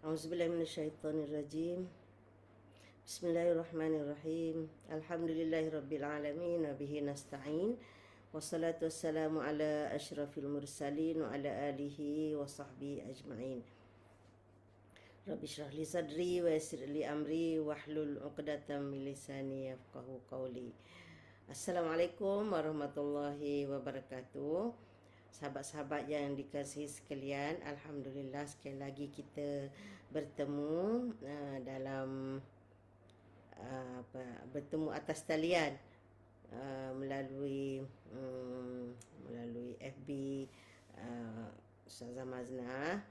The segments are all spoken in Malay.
A'udzubillahi minasyaitonirrajim. Bismillahirrahmanirrahim. Alhamdulillahirabbil alamin wa bihi nasta'in. Wassalatu wassalamu ala asyrafil mursalin wa ala alihi wa sahbihi ajma'in. Rabbi shrah li sadri wa yassir li amri wahlul 'uqdatam min lisani yafqahu qawli. Assalamualaikum warahmatullahi wabarakatuh. Sahabat-sahabat yang dikasihi sekalian, alhamdulillah sekali lagi kita bertemu bertemu atas talian melalui FB Ustazah Maznah.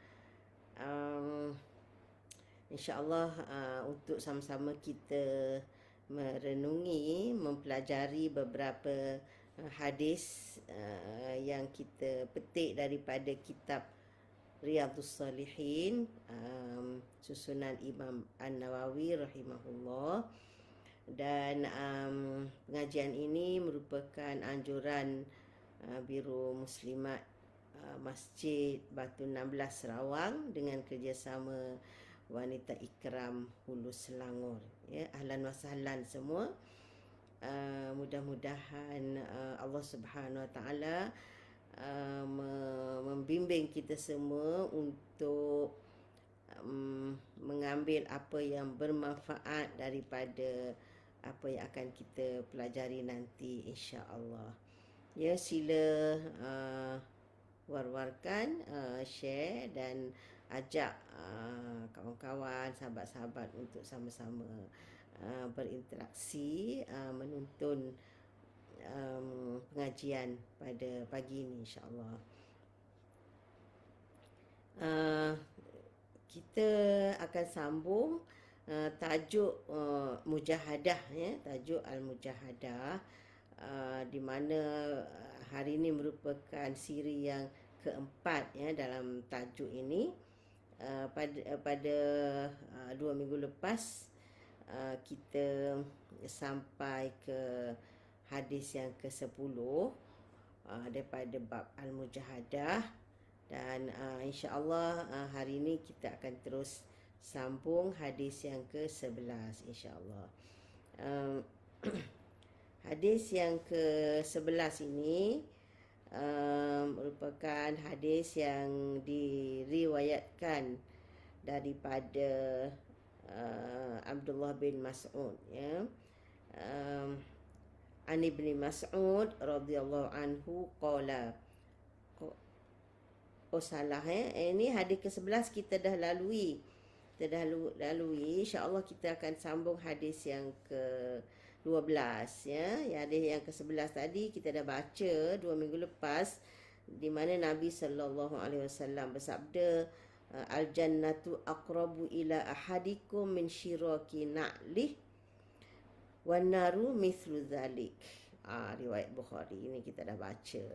InsyaAllah untuk sama-sama kita merenungi, mempelajari beberapa hadis yang kita petik daripada kitab Riyadhus Salihin, susunan Imam An-Nawawi rahimahullah. Dan pengajian ini merupakan anjuran Biro Muslimat Masjid Batu 16 Sarawak dengan kerjasama Wanita Ikram Hulu Selangor. Ya, ahlan wa sahlan semua. Mudah-mudahan Allah Subhanahu Wa Taala membimbing kita semua untuk mengambil apa yang bermanfaat daripada apa yang akan kita pelajari nanti, insya-Allah. Ya, sila war-warkan, share dan ajak kawan-kawan, sahabat-sahabat untuk sama-sama berinteraksi, menuntun pengajian pada pagi ini, insya-Allah. Kita akan sambung tajuk mujahadah, ya, tajuk al-mujahadah, di mana hari ini merupakan siri yang keempat, ya, dalam tajuk ini. Pada 2 minggu lepas kita sampai ke hadis yang ke-10 daripada bab al-mujahadah, dan insya-Allah hari ini kita akan terus sambung hadis yang ke-11, insya-Allah. Hadis yang ke-11 ini merupakan hadis yang diriwayatkan daripada Abdullah bin Mas'ud, ya. An Ibni Mas'ud radhiyallahu anhu qala. Salah, ini hadis ke-11 kita dah lalui. Insya-Allah kita akan sambung hadis yang ke-12, ya. Hadis yang ke-11 tadi kita dah baca 2 minggu lepas, di mana Nabi sallallahu alaihi wasallam bersabda, al-jannatu aqrabu ila ahadikum min syiraki na'lih wan naru mithlu dzalik. Riwayat Bukhari, ini kita dah baca.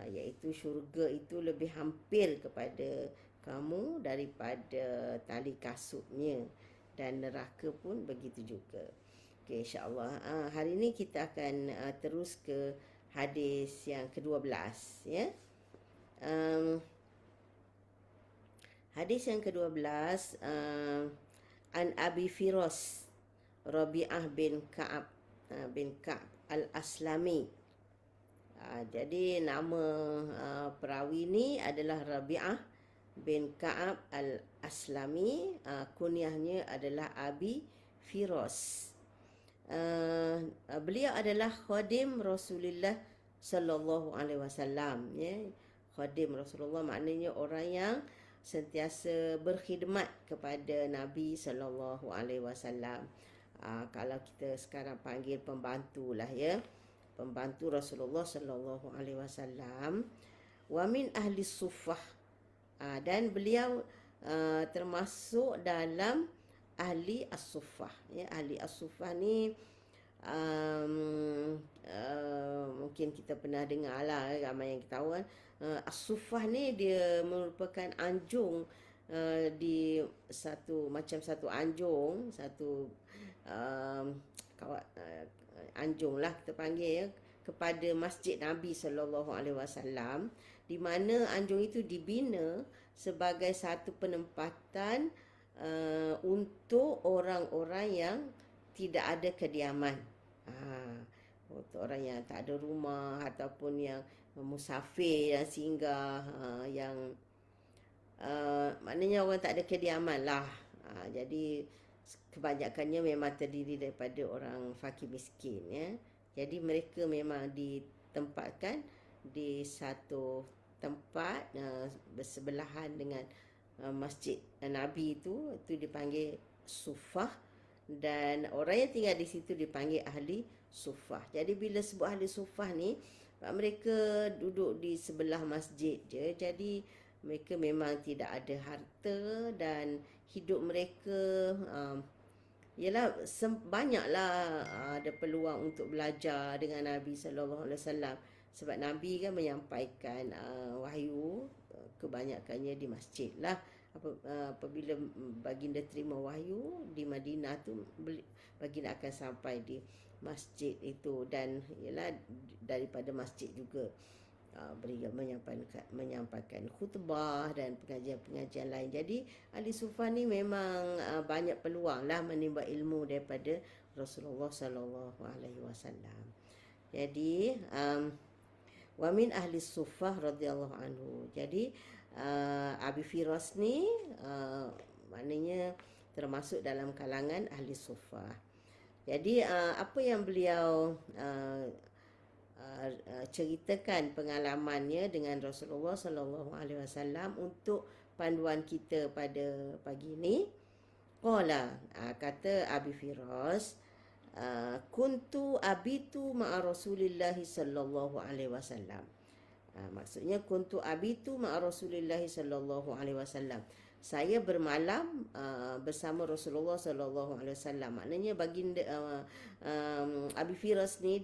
Iaitu syurga itu lebih hampir kepada kamu daripada tali kasutnya, dan neraka pun begitu juga. Okey, insya-Allah hari ini kita akan terus ke hadis yang ke-12, ya. Hadis yang ke-12, an Abi Firas Rabi'ah bin Ka'ab al-Aslami. Jadi nama perawi ini adalah Rabi'ah bin Ka'ab al-Aslami, kunyahnya adalah Abi Firas. Beliau adalah khadim Rasulullah sallallahu alaihi wasallam, ya. Khadim Rasulullah maknanya orang yang sentiasa berkhidmat kepada Nabi sallallahu alaihi wasallam. Kalau kita sekarang panggil pembantu lah, ya, pembantu Rasulullah sallallahu alaihi wasallam. Wa min ahli suffah, dan beliau termasuk dalam ahli as-suffah, ya. Ahli as-suffah ni mungkin kita pernah dengar lah, ramai yang kita tahu kan. As-suffah ni dia merupakan anjung, di satu anjung, satu anjung lah kita panggil, ya, kepada Masjid Nabi sallallahu alaihi wasallam, di mana anjung itu dibina sebagai satu penempatan untuk orang-orang yang tidak ada kediaman. Untuk orang yang tak ada rumah ataupun yang musafir yang singgah, yang maknanya orang tak ada kediaman lah. Jadi kebanyakannya memang terdiri daripada orang fakir miskin, ya. Jadi mereka memang ditempatkan di satu tempat bersebelahan dengan masjid Nabi itu dipanggil sufah, dan orang yang tinggal di situ dipanggil ahli sufah. Jadi bila sebut ahli sufah ni, mereka duduk di sebelah masjid je. Jadi mereka memang tidak ada harta dan hidup mereka ialah banyaklah ada peluang untuk belajar dengan Nabi sallallahu alaihi wasallam, sebab Nabi kan menyampaikan wahyu kebanyakannya di masjid lah. Apabila baginda terima wahyu di Madinah tu, baginda akan sampai di masjid itu, dan ialah daripada masjid juga beliau menyampaikan khutbah dan pengajian-pengajian lain. Jadi ahli sufah ni memang banyak peluang lah menimba ilmu daripada Rasulullah sallallahu alaihi wasallam. Jadi wa min ahli sufah radhiyallahu anhu. Jadi Abi Firas ni maknanya termasuk dalam kalangan ahli sufah. Jadi apa yang beliau ceritakan pengalamannya dengan Rasulullah sallallahu alaihi wasallam untuk panduan kita pada pagi ini. Qala, kata Abi Firas, kuntu abitu ma'a Rasulillah sallallahu alaihi wasallam. Maksudnya kuntu abitu ma'a Rasulillah sallallahu alaihi wasallam. Saya bermalam bersama Rasulullah sallallahu alaihi wasallam. Maknanya baginda Abi Firas ni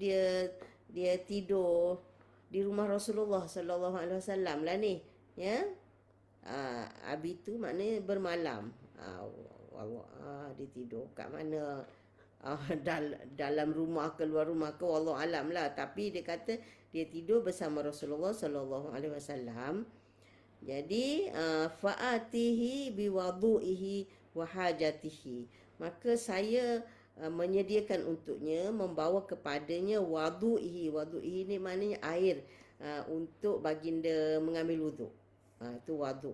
dia tidur di rumah Rasulullah sallallahu alaihi wasallam lah ni, ya. Abitu maknanya bermalam. Dia tidur kat mana? Dalam rumah ke luar rumah ke, wallahu alam lah, tapi dia kata dia tidur bersama Rasulullah sallallahu alaihi wasallam. Jadi faatihi biwudu'ihi wa hajatihi, maka saya menyediakan untuknya, membawa kepadanya wudu'ihi. Wudu'ihi ni maknanya air untuk baginda mengambil wuduk. Itu wudu.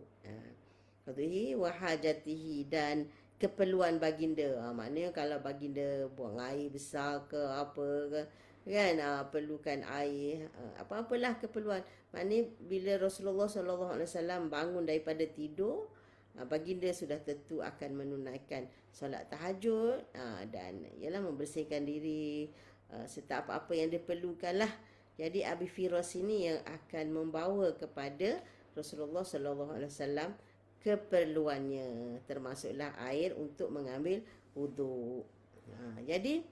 Wudu'ihi wa hajatihi, dan keperluan baginda. Maknanya kalau baginda buang air besar ke apa ke, kan, perlukan air, apa-apalah keperluan. Maknanya bila Rasulullah SAW bangun daripada tidur, baginda sudah tentu akan menunaikan solat tahajud dan ialah membersihkan diri serta apa-apa yang diperlukan lah. Jadi Abi Firas ini yang akan membawa kepada Rasulullah SAW keperluannya, termasuklah air untuk mengambil wuduk. Jadi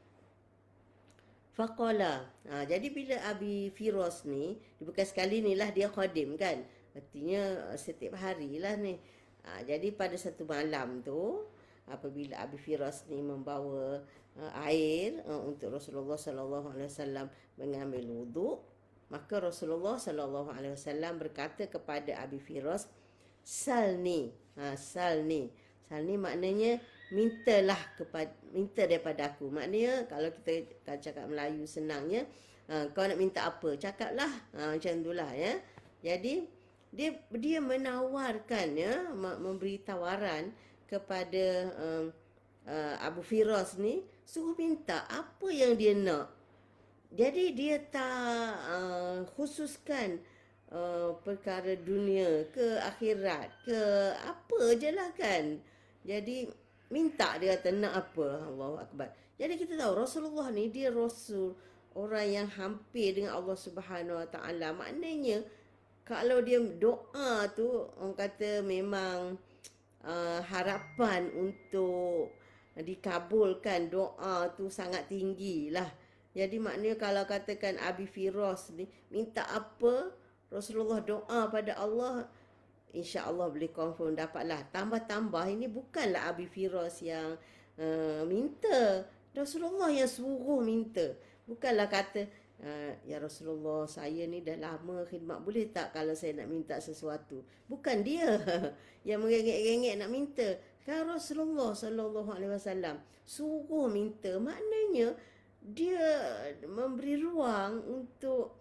faqala, jadi bila Abi Firas ni, bukan sekali ni lah dia khadim kan, artinya setiap hari lah ni. Jadi pada satu malam tu, apabila Abi Firas ni membawa air untuk Rasulullah SAW mengambil wuduk, maka Rasulullah SAW berkata kepada Abi Firas, salni. Salni maknanya minta daripada aku. Maknanya kalau kita cakap Melayu senangnya, kau nak minta apa, cakaplah, macam itulah, ya. Jadi dia menawarkan, ya, memberi tawaran kepada Abu Firas ni, suruh minta apa yang dia nak. Jadi dia tak khususkan perkara dunia ke akhirat ke apa je lah kan. Jadi minta, dia kata nak apa. Allahu Akbar. Jadi kita tahu Rasulullah ni dia Rasul, orang yang hampir dengan Allah Subhanahu Wa Taala. Maknanya kalau dia doa tu, orang kata memang harapan untuk dikabulkan doa tu sangat tinggi lah. Jadi maknanya kalau katakan Abi Firas ni minta apa, Rasulullah doa pada Allah, insya-Allah boleh confirm dapatlah. Tambah-tambah ini bukanlah Abi Firas yang minta, Rasulullah yang suruh minta. Bukanlah kata, ya Rasulullah, saya ni dah lama khidmat, boleh tak kalau saya nak minta sesuatu. Bukan dia yang merengek-rengek nak minta. Kan Rasulullah sallallahu alaihi wasallam suruh minta, maknanya dia memberi ruang untuk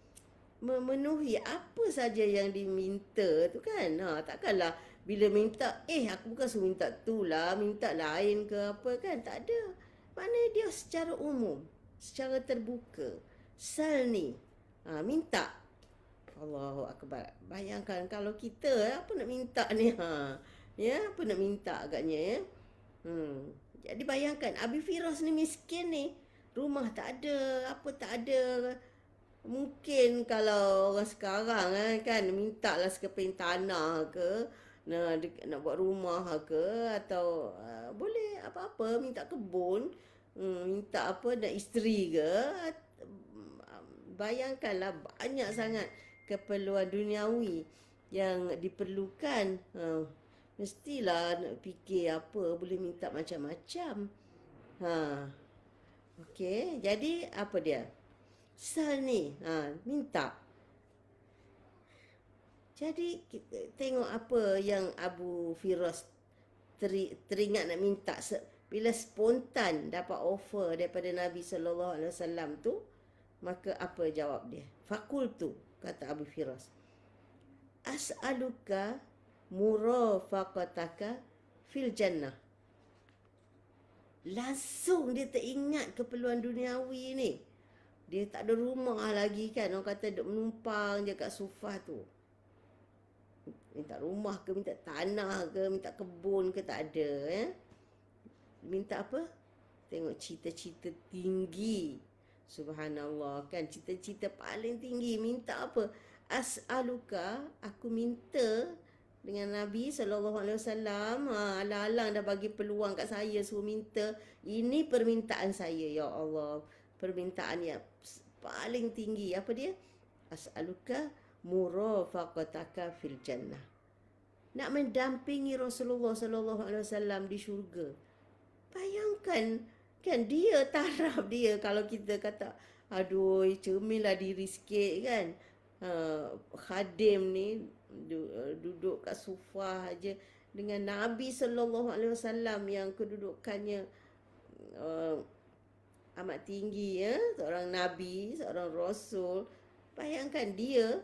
memenuhi apa saja yang diminta tu kan. Takkanlah bila minta, aku bukan suruh minta tu lah, minta lain ke apa kan. Tak ada. Maknanya dia secara umum, secara terbuka. Sal ni, minta. Allahu Akbar. Bayangkan kalau kita apa nak minta ni. Ya, apa nak minta agaknya ya. Jadi bayangkan Abi Firas ni miskin ni. Rumah tak ada, apa tak ada. Mungkin kalau orang sekarang kan minta lah sekeping tanah ke, nak buat rumah ke, atau boleh apa-apa, minta kebun, minta apa, nak isteri ke. Bayangkanlah banyak sangat keperluan duniawi yang diperlukan. Mestilah nak fikir apa, boleh minta macam-macam. Okey, jadi apa dia? Sal ni, minta. Jadi kita tengok apa yang Abu Firas teringat nak minta. Bila spontan dapat offer daripada Nabi SAW tu, maka apa jawab dia? Fakultu, kata Abu Firas, as'aluka murafaqataka fil jannah. Langsung dia teringat keperluan duniawi ni. Dia tak ada rumah lagi kan. Orang kata duk menumpang je kat sofa tu. Minta rumah ke, minta tanah ke, minta kebun ke, tak ada. Minta apa? Tengok cita-cita tinggi. Subhanallah kan. Cita-cita paling tinggi. Minta apa? As'aluka, aku minta dengan Nabi SAW. Alang-alang dah bagi peluang kat saya, suruh minta. Ini permintaan saya, ya Allah. Permintaan yang paling tinggi. Apa dia? As'aluka murafaqataka fil jannah. Nak mendampingi Rasulullah SAW di syurga. Bayangkan kan, dia taraf dia kalau kita kata, aduh, cerminlah diri sikit kan. Khadim ni duduk kat sofa aja dengan Nabi SAW yang kedudukannya amat tinggi ya, seorang Nabi, seorang Rasul. Bayangkan dia,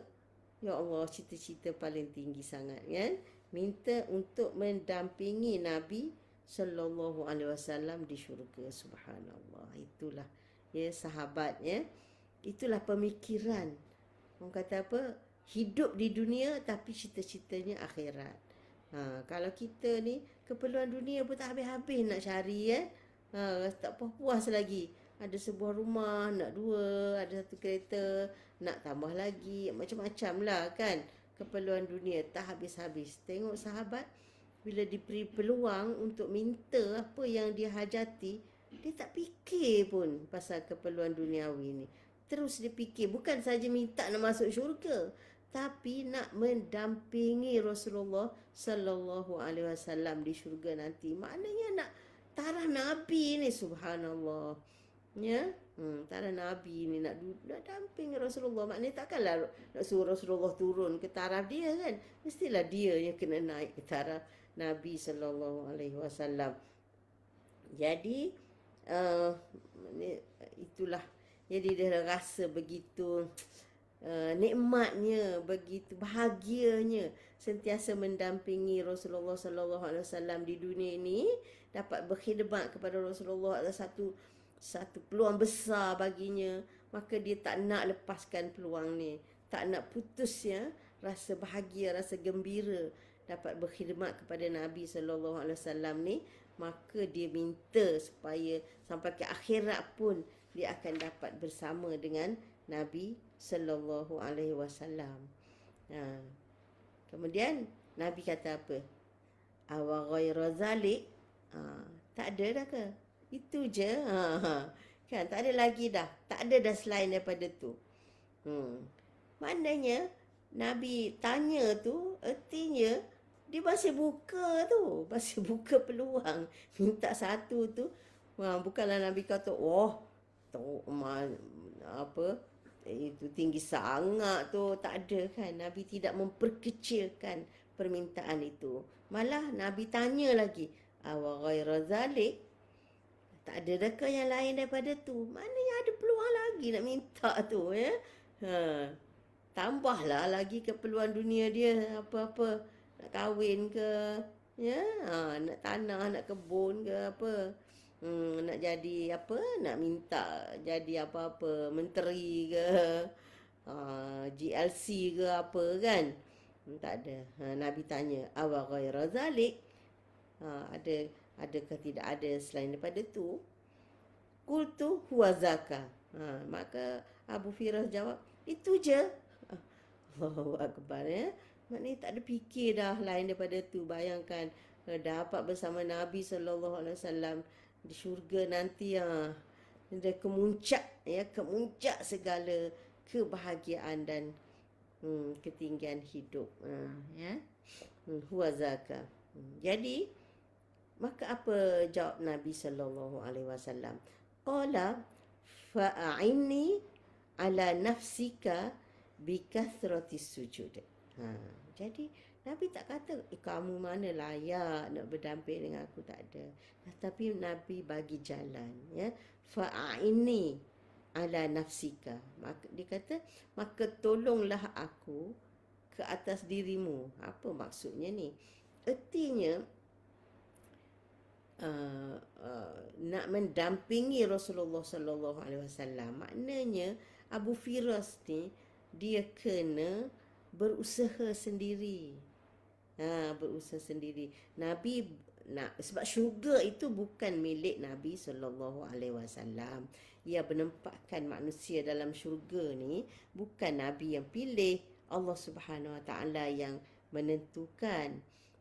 ya Allah, cita-cita paling tinggi sangat kan, minta untuk mendampingi Nabi SAW di syurga. Subhanallah. Itulah ya sahabat ya. Itulah pemikiran. Orang kata apa? Hidup di dunia tapi cita-citanya akhirat. Kalau kita ni keperluan dunia pun tak habis-habis nak cari tak puas lagi. Ada sebuah rumah, nak dua, ada satu kereta, nak tambah lagi, macam-macam lah kan. Keperluan dunia tak habis-habis. Tengok sahabat, bila diberi peluang untuk minta apa yang dia hajati, dia tak fikir pun pasal keperluan duniawi ni. Terus dia fikir, bukan saja minta nak masuk syurga, tapi nak mendampingi Rasulullah SAW di syurga nanti. Maknanya nak taraf Nabi ni, subhanallah. Ya, taraf Nabi ni nak dampingi Rasulullah. Maknanya takkanlah nak suruh Rasulullah turun ke taraf dia kan. Mestilah dia yang kena naik ke taraf Nabi SAW. Jadi itulah. Jadi dia rasa begitu nikmatnya, begitu bahagianya sentiasa mendampingi Rasulullah SAW di dunia ini, dapat berkhidmat kepada Rasulullah adalah satu peluang besar baginya. Maka dia tak nak lepaskan peluang ni, tak nak putus ya, rasa bahagia, rasa gembira dapat berkhidmat kepada Nabi SAW ni. Maka dia minta supaya sampai ke akhirat pun dia akan dapat bersama dengan Nabi SAW. Kemudian Nabi kata apa? Awa ghaira zalik. Tak ada dah ke? Itu je. Kan tak ada lagi dah. Tak ada dah selain daripada tu. Maknanya Nabi tanya tu, artinya dia masih buka tu. Masih buka peluang. Minta satu tu. Bukanlah Nabi kata, itu tinggi sangat tu. Tak ada kan. Nabi tidak memperkecilkan permintaan itu. Malah Nabi tanya lagi, Aw ghaira zalik, tak ada dekah yang lain daripada tu. Maknanya ada peluang lagi nak minta tu, ya. Ha. Tambahlah lagi keperluan dunia dia, apa-apa nak kahwin ke, ya, nak tanah, nak kebun ke apa. Nak jadi apa, nak minta jadi apa-apa menteri ke, GLC ke apa kan. Tak ada. Nabi tanya, awa ghaira zalik, adakah tidak ada selain daripada tu? Qultu huwa zaka. Maka Abu Firas jawab, itu je. Allahu Akbar, ya. Maknanya tak ada fikir dah lain daripada tu. Bayangkan dapat bersama Nabi SAW di syurga nanti, dia kemuncak, ya, kemuncak segala kebahagiaan dan ketinggian hidup, ya. Huwa zaka. Jadi maka apa jawab Nabi SAW? Qala fa'inni ala nafsika bikathratis sujud. Jadi Nabi tak kata kamu mana layak nak berdamping dengan aku, tak ada. Tapi Nabi bagi jalan, ya. Fa'inni ala nafsika. Maka dia kata, maka tolonglah aku ke atas dirimu. Apa maksudnya ni? Artinya nak mendampingi Rasulullah sallallahu alaihi wasallam. Maknanya Abu Firas ni dia kena berusaha sendiri. Berusaha sendiri. Nabi nak, sebab syurga itu bukan milik Nabi sallallahu alaihi wasallam. Ia menempatkan manusia dalam syurga ni, bukan Nabi yang pilih, Allah Subhanahu wa taala yang menentukan.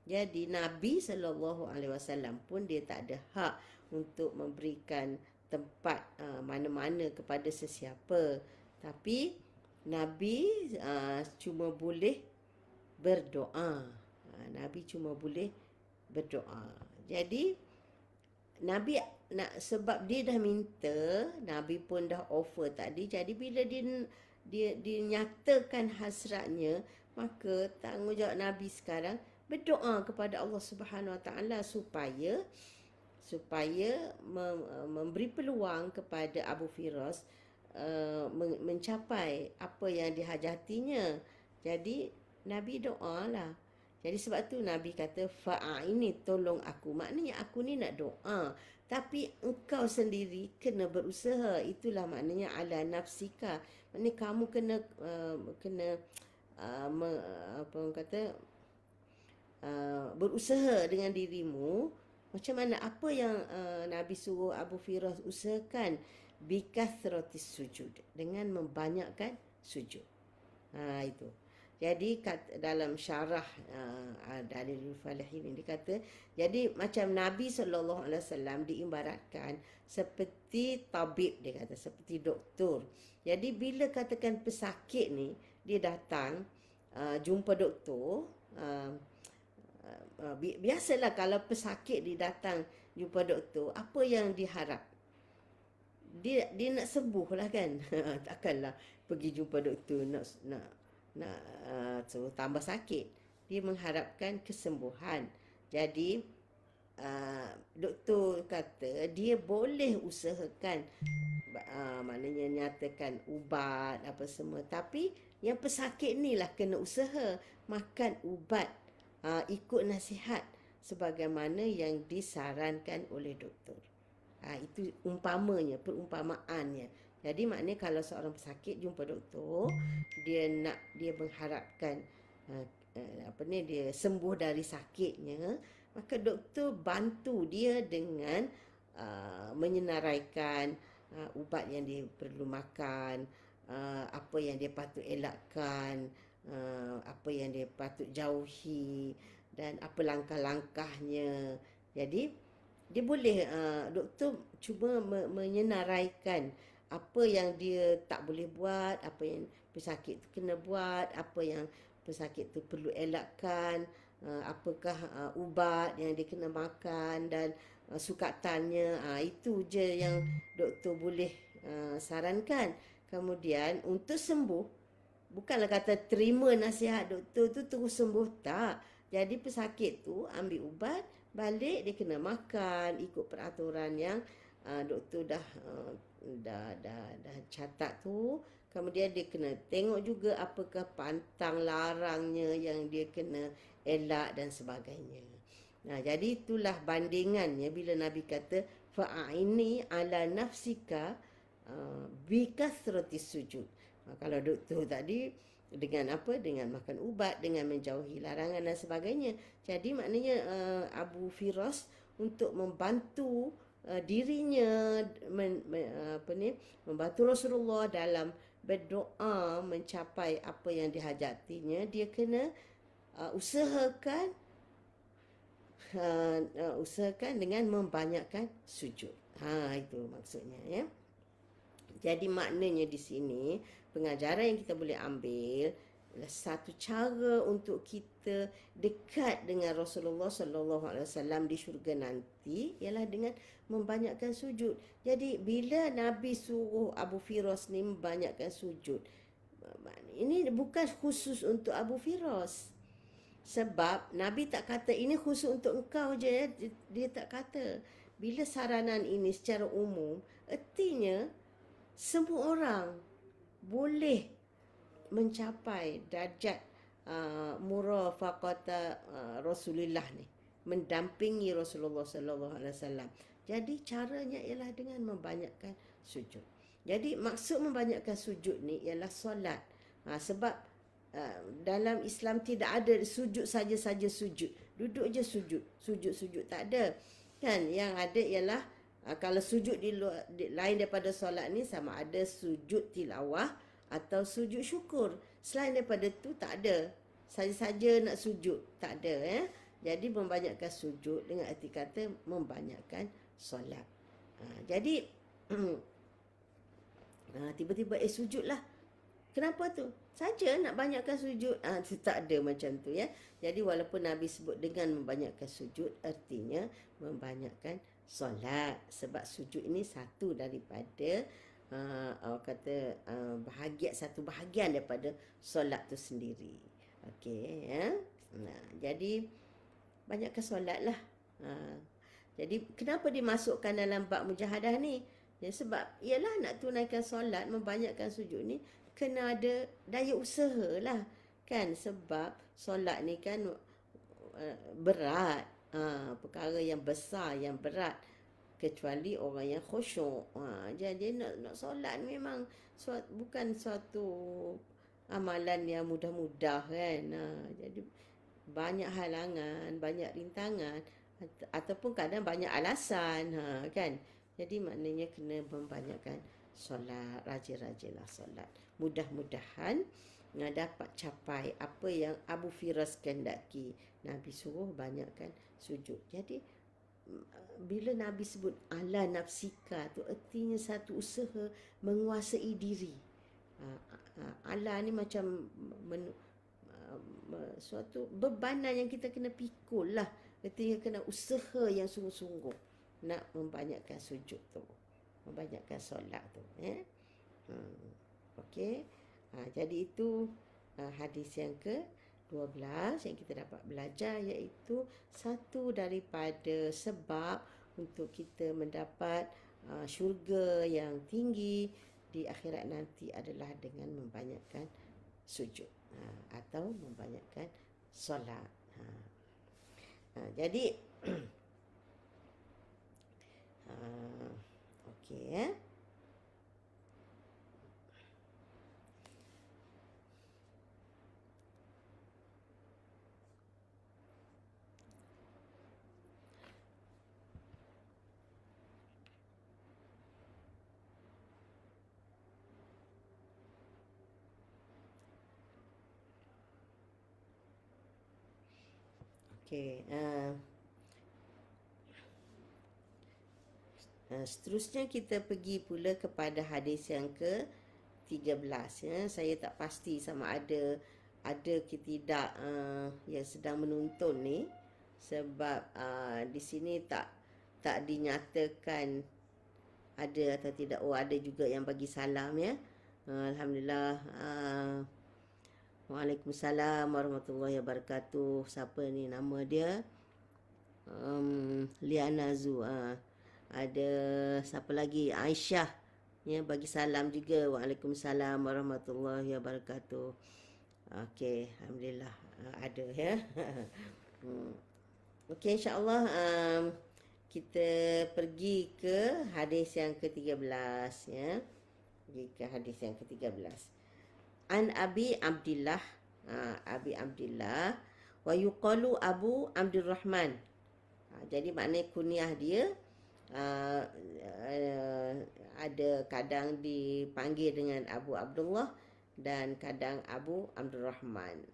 Jadi Nabi SAW pun dia tak ada hak untuk memberikan tempat mana-mana kepada sesiapa. Tapi Nabi cuma boleh berdoa. Nabi cuma boleh berdoa. Jadi Nabi nak, sebab dia dah minta, Nabi pun dah offer tadi. Jadi bila dia nyatakan hasratnya, maka tanggungjawab Nabi sekarang berdoa kepada Allah Subhanahu Wa Taala supaya memberi peluang kepada Abu Firas mencapai apa yang dihajatinya. Jadi Nabi doalah. Jadi sebab tu Nabi kata fa'ini, tolong aku. Maknanya aku ni nak doa, tapi engkau sendiri kena berusaha. Itulah maknanya ala nafsika. Maknanya kamu kena apa orang kata, berusaha dengan dirimu. Macam mana, apa yang Nabi suruh Abu Firas usahakan? Bikathratis sujud, dengan membanyakkan sujud. Itu. Jadi dalam syarah Dalilul Falihin ini kata, jadi macam Nabi SAW diibaratkan seperti tabib, dia kata seperti doktor. Jadi bila katakan pesakit ni dia datang jumpa doktor, biasalah kalau pesakit dia datang jumpa doktor, apa yang diharap? Dia nak sembuh lah kan. Takkanlah pergi jumpa doktor nak tambah sakit. Dia mengharapkan kesembuhan. Jadi doktor kata dia boleh usahakan, maknanya nyatakan ubat apa semua, tapi yang pesakit ni lah kena usaha makan ubat, ikut nasihat sebagaimana yang disarankan oleh doktor. Itu umpamanya, perumpamaannya. Jadi maknanya kalau seorang pesakit jumpa doktor, dia mengharapkan dia sembuh dari sakitnya, maka doktor bantu dia dengan menyenaraikan ubat yang dia perlu makan, apa yang dia patut elakkan, apa yang dia patut jauhi, dan apa langkah-langkahnya. Jadi dia boleh, doktor cuba menyenaraikan apa yang dia tak boleh buat, apa yang pesakit tu kena buat, apa yang pesakit tu perlu elakkan, apakah ubat yang dia kena makan dan sukatannya. Itu je yang doktor boleh sarankan. Kemudian untuk sembuh, bukanlah kata terima nasihat doktor tu terus sembuh, tak. Jadi pesakit tu ambil ubat, balik dia kena makan ikut peraturan yang doktor dah catat tu. Kemudian dia kena tengok juga apakah pantang larangnya yang dia kena elak dan sebagainya. Nah, jadi itulah bandingannya bila Nabi kata fa'aini ala nafsika bikasratis sujud. Kalau doktor tadi dengan apa? Dengan makan ubat, dengan menjauhi larangan dan sebagainya. Jadi maknanya Abu Firas untuk membantu dirinya membantu Rasulullah dalam berdoa mencapai apa yang dihajatinya, dia kena usahakan dengan membanyakkan sujud. Itu maksudnya ya. Jadi maknanya di sini pengajaran yang kita boleh ambil satu cara untuk kita dekat dengan Rasulullah sallallahu alaihi wasallam di syurga nanti ialah dengan membanyakkan sujud. Jadi bila Nabi suruh Abu Firas ni membanyakkan sujud, ini bukan khusus untuk Abu Firas. Sebab Nabi tak kata ini khusus untuk engkau je ya. Dia tak kata. Bila saranan ini secara umum, ertinya semua orang boleh mencapai darjat murafaqata Rasulullah ni, mendampingi Rasulullah sallallahu alaihi wasallam. Jadi caranya ialah dengan membanyakkan sujud. Jadi maksud membanyakkan sujud ni ialah solat. Sebab dalam Islam tidak ada sujud saja-saja sujud. Duduk je sujud. Sujud-sujud tak ada. Kan yang ada ialah kalau sujud lain daripada solat ni sama ada sujud tilawah atau sujud syukur. Selain daripada tu tak ada. Saja-saja nak sujud tak ada ya. Jadi membanyakkan sujud dengan arti kata membanyakkan solat. Jadi tiba-tiba sujudlah. Kenapa tu? Saja nak banyakkan sujud. Tak ada macam tu ya. Jadi walaupun Nabi sebut dengan membanyakkan sujud, artinya membanyakkan solat. Sebab sujud ini satu daripada satu bahagian daripada solat tu sendiri. Okey ya. Jadi banyakkan solat lah. Jadi kenapa dimasukkan dalam bab mujahadah ni? Ya, sebab ialah nak tunaikan solat, membanyakkan sujud ni kena ada daya usaha lah. Kan sebab solat ni kan berat. Perkara yang besar, yang berat. Kecuali orang yang khusyuk. Jadi nak solat memang bukan suatu amalan yang mudah-mudah kan. Jadi banyak halangan, banyak rintangan ataupun kadang banyak alasan kan. Jadi maknanya kena membanyakkan solat, rajin-rajinlah solat. Mudah-mudahan dapat capai apa yang Abu Firas kehendaki. Nabi suruh banyakkan sujud. Jadi bila Nabi sebut ala nafsika tu artinya satu usaha menguasai diri. Ala ni macam suatu bebanan yang kita kena pikul lah. Artinya kena usaha yang sungguh-sungguh nak membanyakkan sujud tu, membanyakkan solat tu okey. Jadi itu hadis yang ke-12 yang kita dapat belajar, iaitu satu daripada sebab untuk kita mendapat syurga yang tinggi di akhirat nanti adalah dengan membanyakkan sujud atau membanyakkan solat. Jadi okey ya. Okey. Seterusnya kita pergi pula kepada hadis yang ke-13 ya. Saya tak pasti sama ada ke tidak yang sedang menonton ni, sebab di sini tak dinyatakan ada atau tidak. Ada juga yang bagi salam ya. Alhamdulillah. Waalaikumsalam warahmatullahi wabarakatuh. Siapa ni nama dia? Liana Zu. Ada siapa lagi? Aisyah. Ya, bagi salam juga. Waalaikumsalam warahmatullahi wabarakatuh. Okey, alhamdulillah ada ya. Okey, insya-Allah kita pergi ke hadis yang ke-13 ya. Pergi ke hadis yang ke-13. An Abi Abdillah, Abi Abdillah wa yuqalu Abu Abdurrahman. Jadi maknanya kunyah dia ada kadang dipanggil dengan Abu Abdullah dan kadang Abu Abdurrahman.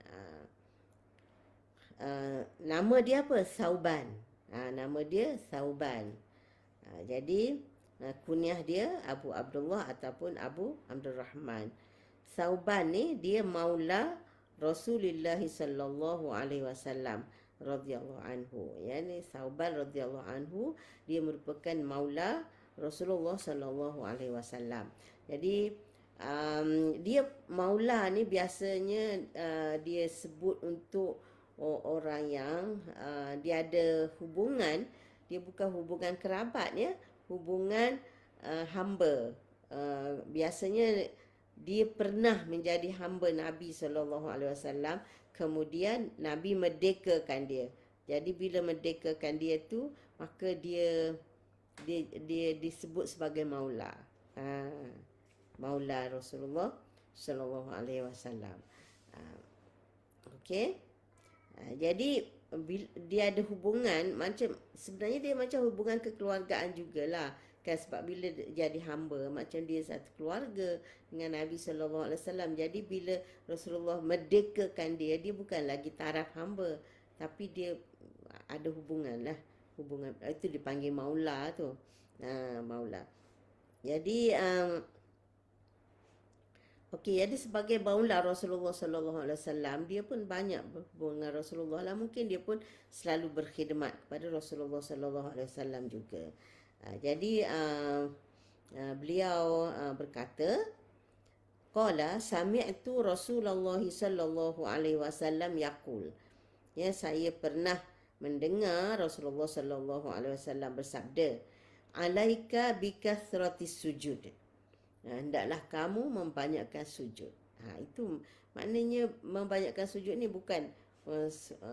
Nama dia apa? Sauban. Nama dia Sauban. Jadi kunyah dia Abu Abdullah ataupun Abu Abdurrahman. Sauban ni dia maula Rasulullah sallallahu alaihi wasallam radhiyallahu anhu. Yani Sauban radhiyallahu anhu dia merupakan maula Rasulullah sallallahu alaihi wasallam. Jadi dia maula ni biasanya dia sebut untuk orang yang dia ada hubungan, dia bukan hubungan kerabat ya, hubungan hamba. Biasanya dia pernah menjadi hamba Nabi sallallahu alaihi wasallam, kemudian Nabi merdekakan dia. Jadi bila merdekakan dia tu, maka dia disebut sebagai maula. Maula Rasulullah sallallahu alaihi wasallam. Okey. Jadi dia ada hubungan macam, sebenarnya dia macam hubungan kekeluargaan jugalah kan, sebab bila jadi hamba macam dia satu keluarga dengan Nabi sallallahu alaihi wasallam. Jadi bila Rasulullah merdekakan dia, dia bukan lagi taraf hamba, tapi dia ada hubungan lah, hubungan itu dipanggil maula tu. Maula. Jadi okey, jadi sebagai maula Rasulullah sallallahu alaihi wasallam, dia pun banyak berhubungan dengan Rasulullah lah. Mungkin dia pun selalu berkhidmat kepada Rasulullah sallallahu alaihi wasallam juga. Jadi beliau berkata, qala sami'tu Rasulullah sallallahu alaihi wasallam yaqul. Ya, saya pernah mendengar Rasulullah sallallahu alaihi wasallam bersabda, alaika bikathratis sujud. Hendaklah kamu membanyakkan sujud. Itu maknanya membanyakkan sujud ni bukan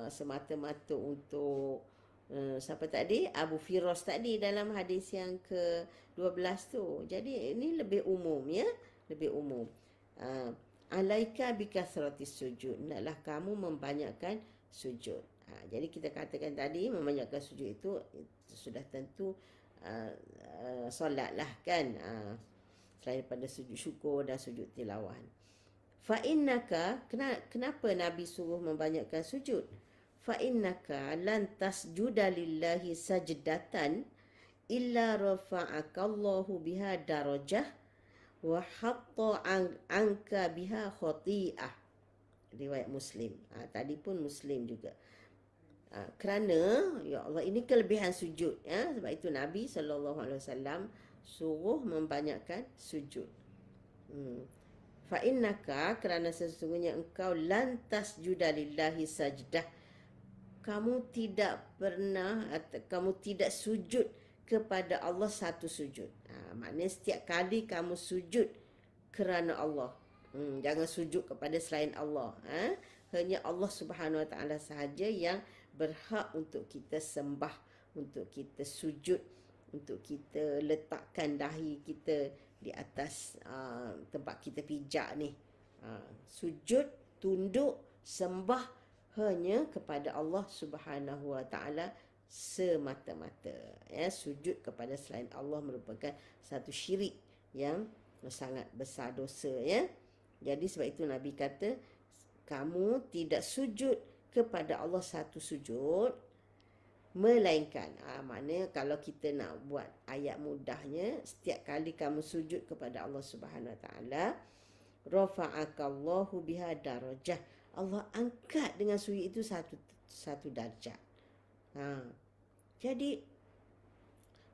semata-mata untuk siapa tadi? Abu Firas tadi dalam hadis yang ke-12 tu. Jadi ini lebih umum ya, lebih umum. Alaika bikasratis sujud. Hendaklah kamu membanyakkan sujud. Jadi kita katakan tadi membanyakkan sujud itu sudah tentu solat lah kan. Selain daripada sujud syukur dan sujud tilawah. Fa innaka, kenapa Nabi suruh membanyakkan sujud? Fa innaka lan tasjuda lillahi sajdatan illa rafa'akallahu biha darajah wa hatta anka biha khati'ah. Riwayat Muslim. Tadi pun Muslim juga. Kerana ya Allah, ini kelebihan sujud ya, sebab itu Nabi sallallahu alaihi wasallam suruh membanyakkan sujud. Fa innaka, kerana sesungguhnya engkau lantas juda lillahi sajdah, kamu tidak pernah atau kamu tidak sujud kepada Allah satu sujud. Maknanya setiap kali kamu sujud kerana Allah. Jangan sujud kepada selain Allah. Hanya Allah Subhanahu Wa Taala sahaja yang berhak untuk kita sembah, untuk kita sujud, untuk kita letakkan dahi kita di atas tempat kita pijak ni. Sujud, tunduk, sembah hanya kepada Allah Subhanahu Wa Taala semata-mata. Ya, sujud kepada selain Allah merupakan satu syirik yang sangat besar dosa ya. Jadi sebab itu Nabi kata, kamu tidak sujud kepada Allah satu sujud, melainkan maknanya kalau kita nak buat ayat mudahnya, setiap kali kamu sujud kepada Allah Subhanahu Wa Taala, rafa'akallahu biha darajah, Allah angkat dengan sujud itu satu darjat. Jadi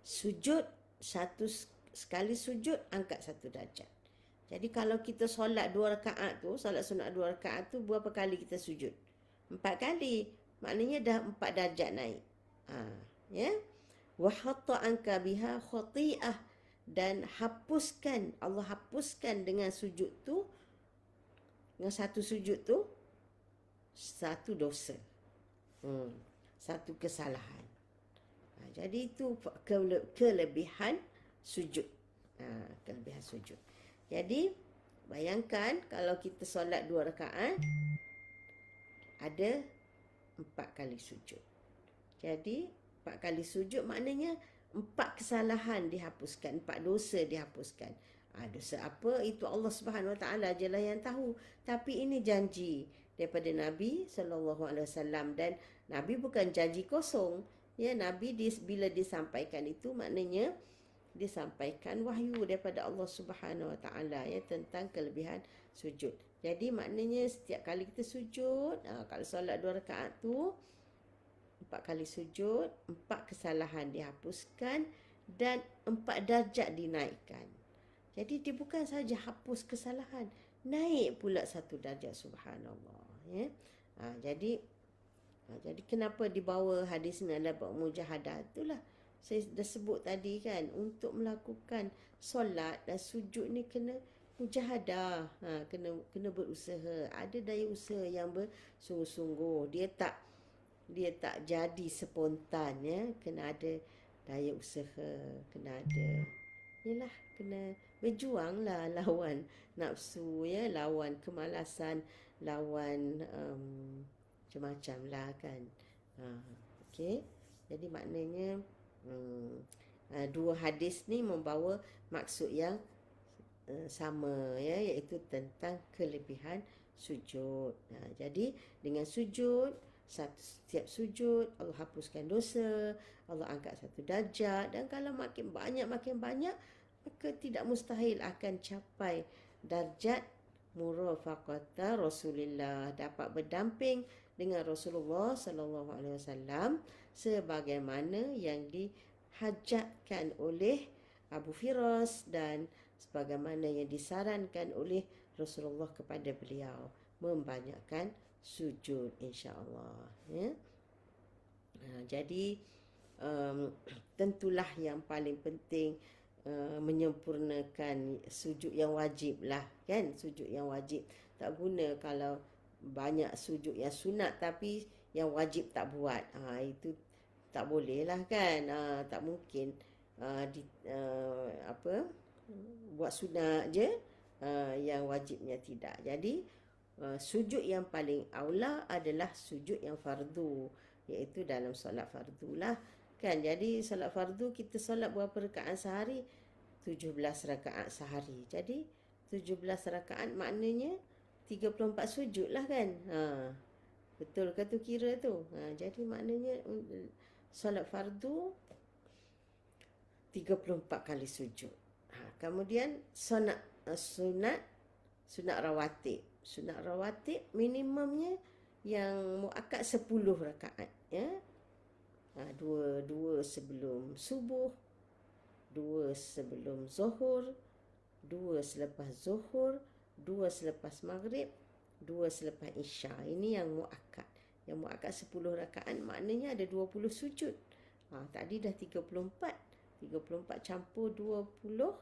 sujud, sekali sujud angkat satu darjat. Jadi kalau kita solat 2 rakaat tu, solat sunat 2 rakaat tu, berapa kali kita sujud? 4 kali. Maknanya dah 4 darjat naik. Ya. Wa hatta anka biha khati'ah, dan hapuskan, Allah hapuskan dengan sujud tu, dengan satu sujud tu, satu dosa. Satu kesalahan. Jadi itu kelebihan sujud. Kelebihan sujud. Jadi bayangkan kalau kita solat 2 rakaat, ada 4 kali sujud. Jadi 4 kali sujud maknanya 4 kesalahan dihapuskan, 4 dosa dihapuskan. Dosa apa? Itu Allah Subhanahu Wa Taala je lah yang tahu. Tapi ini janji daripada Nabi SAW, dan Nabi bukan janji kosong. Ya, Nabi bila disampaikan itu maknanya disampaikan wahyu daripada Allah Subhanahu Wa Taala, ya, tentang kelebihan sujud. Jadi maknanya setiap kali kita sujud, kalau solat 2 rakaat tu 4 kali sujud, 4 kesalahan dihapuskan dan 4 darjat dinaikkan. Jadi dia bukan saja hapus kesalahan, naik pula 1 darjat, subhanallah, ya. Jadi kenapa dibawa hadis ni adalah mujahadah, itulah saya dah sebut tadi kan, untuk melakukan solat dan sujud ni kena mujahadah, kena berusaha, ada daya usaha yang bersungguh-sungguh. Dia tak jadi spontan, ya. Kena ada daya usaha, kena berjuang lah lawan nafsu, ya, lawan kemalasan, lawan macam-macam lah kan. Okey. Jadi maknanya dua hadis ni membawa maksud yang sama, ya, iaitu tentang kelebihan sujud. Jadi dengan sujud, setiap sujud Allah hapuskan dosa, Allah angkat 1 darjat, dan kalau makin banyak maka tidak mustahil akan capai darjat murafaqata Rasulullah, dapat berdamping dengan Rasulullah sallallahu alaihi wasallam sebagaimana yang dihajatkan oleh Abu Firas dan sebagaimana yang disarankan oleh Rasulullah kepada beliau, membanyakkan sujud, insya-Allah, ya. Jadi tentulah yang paling penting menyempurnakan sujud yang wajib lah, kan. Sujud yang wajib, tak guna kalau banyak sujud yang sunat tapi yang wajib tak buat. Itu tak boleh lah, kan. Tak mungkin buat sunat je, yang wajibnya tidak. Jadi sujud yang paling aula adalah sujud yang fardu, iaitu dalam solat fardu lah, kan. Jadi solat fardu kita solat berapa rakaat sehari? 17 rakaat sehari. Jadi 17 rakaat maknanya 34 sujud lah, kan. Betul ke tu kira tu? Jadi maknanya solat fardu 34 kali sujud. Kemudian sunat rawatib. Sunat rawatib minimumnya yang muakkad 10 rakaat, ya. Dua sebelum subuh, 2 sebelum zuhur, 2 selepas zuhur, 2 selepas maghrib, 2 selepas isya. Ini yang muakkad. Yang muakkad 10 rakaat maknanya ada 20 sujud. Tadi dah 34. 34 campur 20,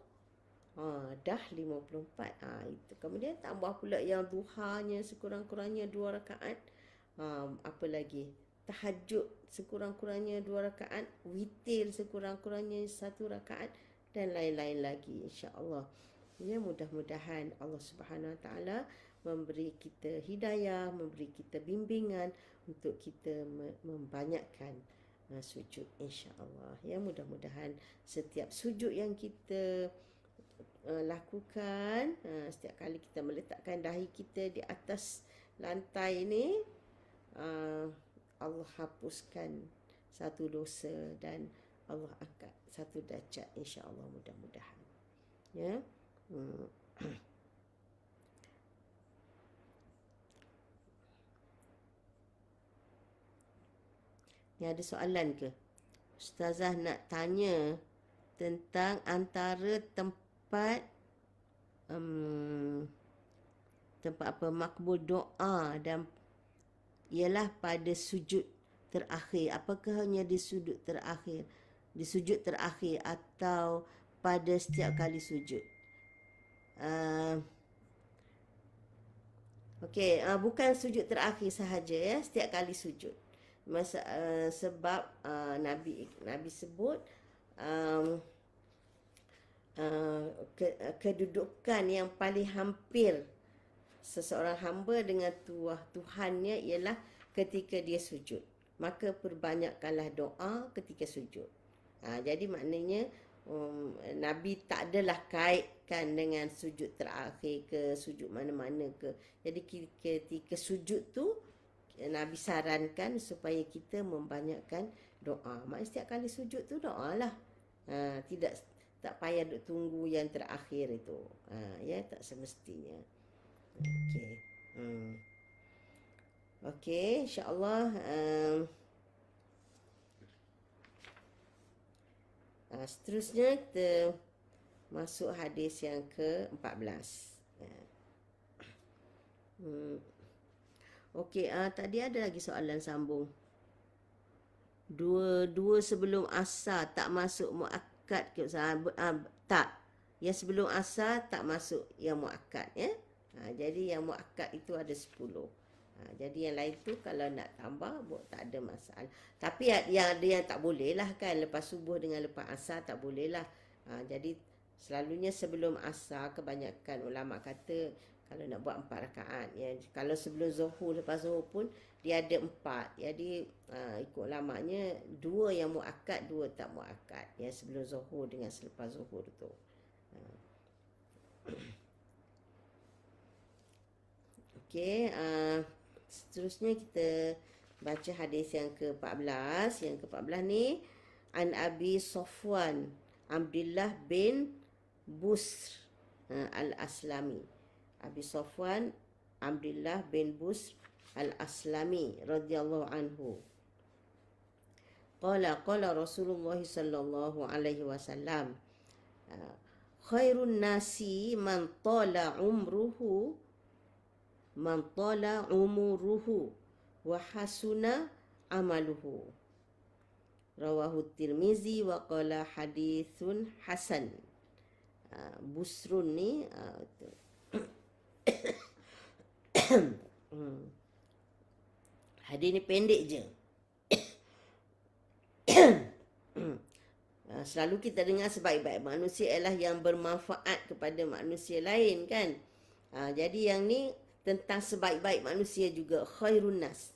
dah 54. Itu. Kemudian tambah pula yang duhanya sekurang-kurangnya 2 rakaat. Apa lagi? Tahajud sekurang-kurangnya 2 rakaat, witir sekurang-kurangnya 1 rakaat, dan lain-lain lagi, insya-Allah. Ya, mudah-mudahan Allah Subhanahu Wa Taala memberi kita hidayah, memberi kita bimbingan untuk kita membanyakkan sujud, insya-Allah. Ya, mudah-mudahan setiap sujud yang kita lakukan, setiap kali kita meletakkan dahi kita di atas lantai ni, Allah hapuskan 1 dosa dan Allah angkat 1 darjat, insya-Allah, mudah-mudahan. Ya. Ni ada soalan ke? Ustazah nak tanya tentang antara tempat tempat apa makbul doa dan ialah pada sujud terakhir. Apakah hanya di sujud terakhir? Di sujud terakhir atau pada setiap kali sujud? Okey, bukan sujud terakhir sahaja ya, setiap kali sujud. Sebab Nabi sebut kedudukan yang paling hampir seseorang hamba dengan Tuhannya ialah ketika dia sujud. Maka perbanyakkanlah doa ketika sujud. Jadi maknanya Nabi tak adalah kaitkan dengan sujud terakhir ke sujud mana-mana ke. Jadi ketika sujud tu Nabi sarankan supaya kita membanyakkan doa. Maksudnya setiap kali sujud tu doa lah. Tak payah duk tunggu yang terakhir itu. Ya, tak semestinya. Okey. Okey, insya-Allah seterusnya kita masuk hadis yang ke-14. Okey, tadi ada lagi soalan sambung. Dua sebelum asar tak masuk muakkad ke? Tak. Yang sebelum asar tak masuk yang muakkad ya. Jadi yang muakkad itu ada 10. Jadi yang lain tu kalau nak tambah tak ada masalah. Tapi yang ada yang tak boleh lah kan. Lepas subuh dengan lepas asar tak boleh lah. Jadi selalunya sebelum asar kebanyakan ulama kata kalau nak buat 4 rakaat ya. Kalau sebelum zuhur, lepas zuhur pun dia ada 4. Jadi ikut ulamanya 2 yang muakkad, 2 tak muakkad ya, sebelum zuhur dengan selepas zuhur tu. Okey, seterusnya kita baca hadis yang ke-14. Yang ke-14 ni An Abi Safwan Abdullah bin Busr al-Aslami. Abi Safwan Abdullah bin Busr al-Aslami radhiyallahu anhu. Qala Rasulullah sallallahu alaihi wasallam, khairun nasi man tala umuruhu wa hasuna amaluhu. Rawahu Tirmizi wa qala hadithun hasan. Busrun ni hadis ni pendek je. Selalu kita dengar sebaik-baik manusia ialah yang bermanfaat kepada manusia lain kan. Jadi yang ni tentang sebaik-baik manusia juga, khairun nas.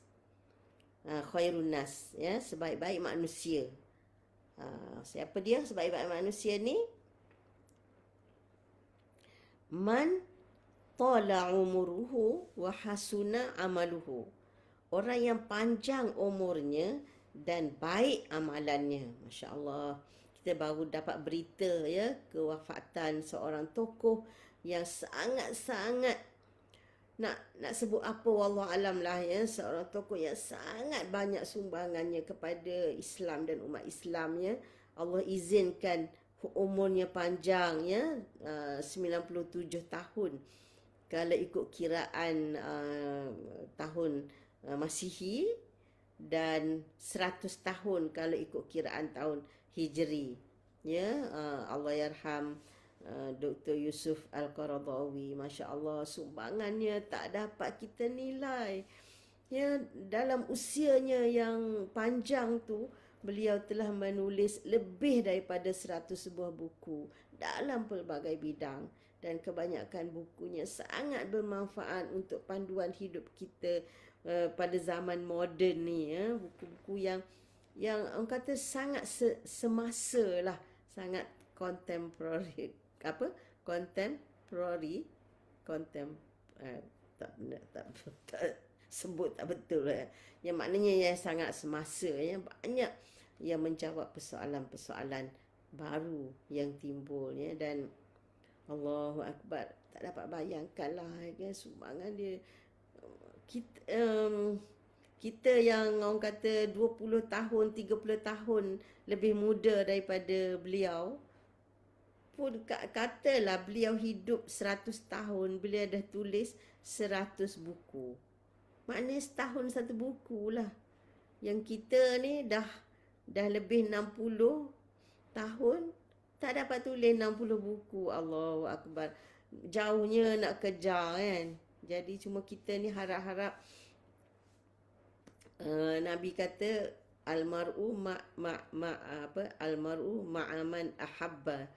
Khairun nas ya, sebaik-baik manusia. Siapa dia sebaik-baik manusia ni? Man tala umuruhu wa hasuna amaluhu. Orang yang panjang umurnya dan baik amalannya. Masya-Allah. Kita baru dapat berita ya kewafatan seorang tokoh yang sangat-sangat nak sebut apa wallahu alam lah ya, seorang tokoh yang sangat banyak sumbangannya kepada Islam dan umat Islam ya. Allah izinkan umurnya panjang ya, 97 tahun kalau ikut kiraan tahun Masihi, dan 100 tahun kalau ikut kiraan tahun Hijri ya. Allah yarham Dr. Yusuf Al-Qaradawi, Masya Allah, sumbangannya tak dapat kita nilai ya. Dalam usianya yang panjang tu, beliau telah menulis lebih daripada 100 buah buku dalam pelbagai bidang, dan kebanyakan bukunya sangat bermanfaat untuk panduan hidup kita pada zaman moden ni ya. Buku-buku yang orang kata sangat semasa lah, sangat contemporary tak sebut tak betul lah. Yang maknanya yang sangat semasa ya, banyak yang menjawab persoalan-persoalan baru yang timbul ya. Dan Allahu Akbar, tak dapat bayangkan lah ya, sumbangan dia. Kita yang orang kata 20 tahun, 30 tahun lebih muda daripada beliau pun katalah beliau hidup 100 tahun, beliau dah tulis 100 buku. Maknanya setahun satu buku lah. Yang kita ni dah lebih 60 tahun tak dapat tulis 60 buku. Allahu Akbar. Jauhnya nak kejar kan. Jadi cuma kita ni harap-harap Nabi kata almar'u almar'u ma'aman ahabba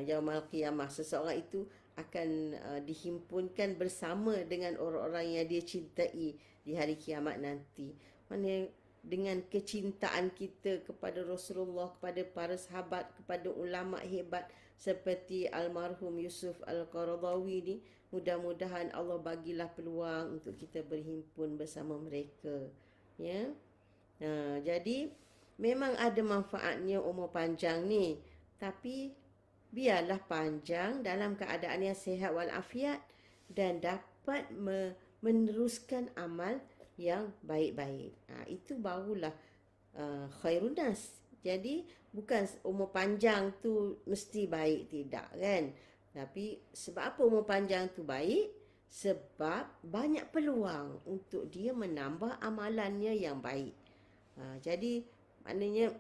yaumal qiyamah. Seseorang itu akan dihimpunkan bersama dengan orang-orang yang dia cintai di hari kiamat nanti. Maksudnya dengan kecintaan kita kepada Rasulullah, kepada para sahabat, kepada ulama hebat seperti almarhum Yusuf Al-Qaradawi ni, mudah-mudahan Allah bagilah peluang untuk kita berhimpun bersama mereka. Ya. Jadi memang ada manfaatnya umur panjang ni, tapi biarlah panjang dalam keadaan yang sihat walafiat dan dapat meneruskan amal yang baik-baik. Itu barulah khairun nas. Jadi bukan umur panjang tu mesti baik, tidak kan. Tapi sebab apa umur panjang tu baik? Sebab banyak peluang untuk dia menambah amalannya yang baik. Jadi maknanya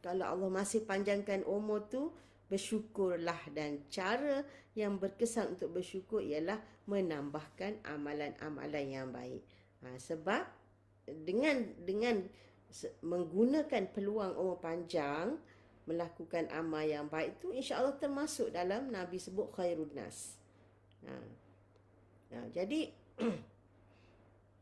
kalau Allah masih panjangkan umur tu, bersyukurlah, dan cara yang berkesan untuk bersyukur ialah menambahkan amalan-amalan yang baik. Sebab dengan menggunakan peluang umur panjang melakukan amal yang baik tu, insya-Allah termasuk dalam Nabi sebut khairun nas. Jadi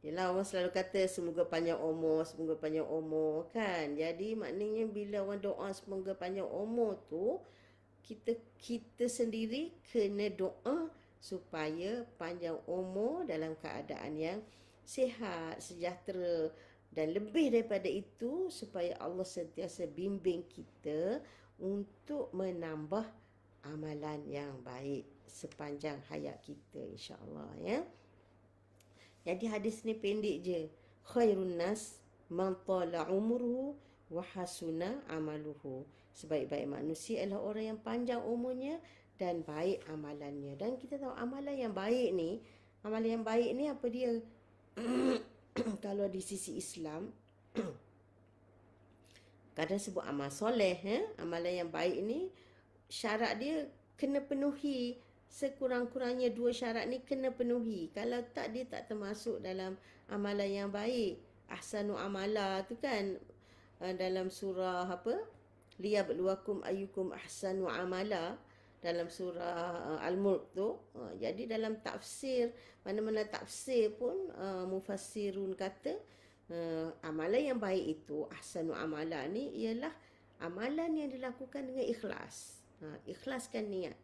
yelah, orang selalu kata semoga panjang umur kan. Jadi maknanya bila orang doa semoga panjang umur tu, kita sendiri kena doa supaya panjang umur dalam keadaan yang sihat, sejahtera, dan lebih daripada itu supaya Allah sentiasa bimbing kita untuk menambah amalan yang baik sepanjang hayat kita, insya-Allah ya. Jadi hadis ni pendek je. Khairun nas man tala umruhu wa hasuna amaluhu. Sebaik-baik manusia adalah orang yang panjang umurnya dan baik amalannya. Dan kita tahu amalan yang baik ni apa dia? Kalau di sisi Islam kadang sebut amal soleh, amalan yang baik ni syarat dia kena penuhi. Sekurang-kurangnya 2 syarat ni kena penuhi. Kalau tak, dia tak termasuk dalam amalan yang baik. Ahsanu amala tu kan dalam surah apa? Liyabluwakum ayyukum ahsanu amala, dalam surah Al-Mulk tu. Jadi dalam tafsir, mana-mana tafsir pun mufassirun kata amalan yang baik itu, ahsanu amala ni, ialah amalan yang dilakukan dengan ikhlas. Ikhlaskan niat.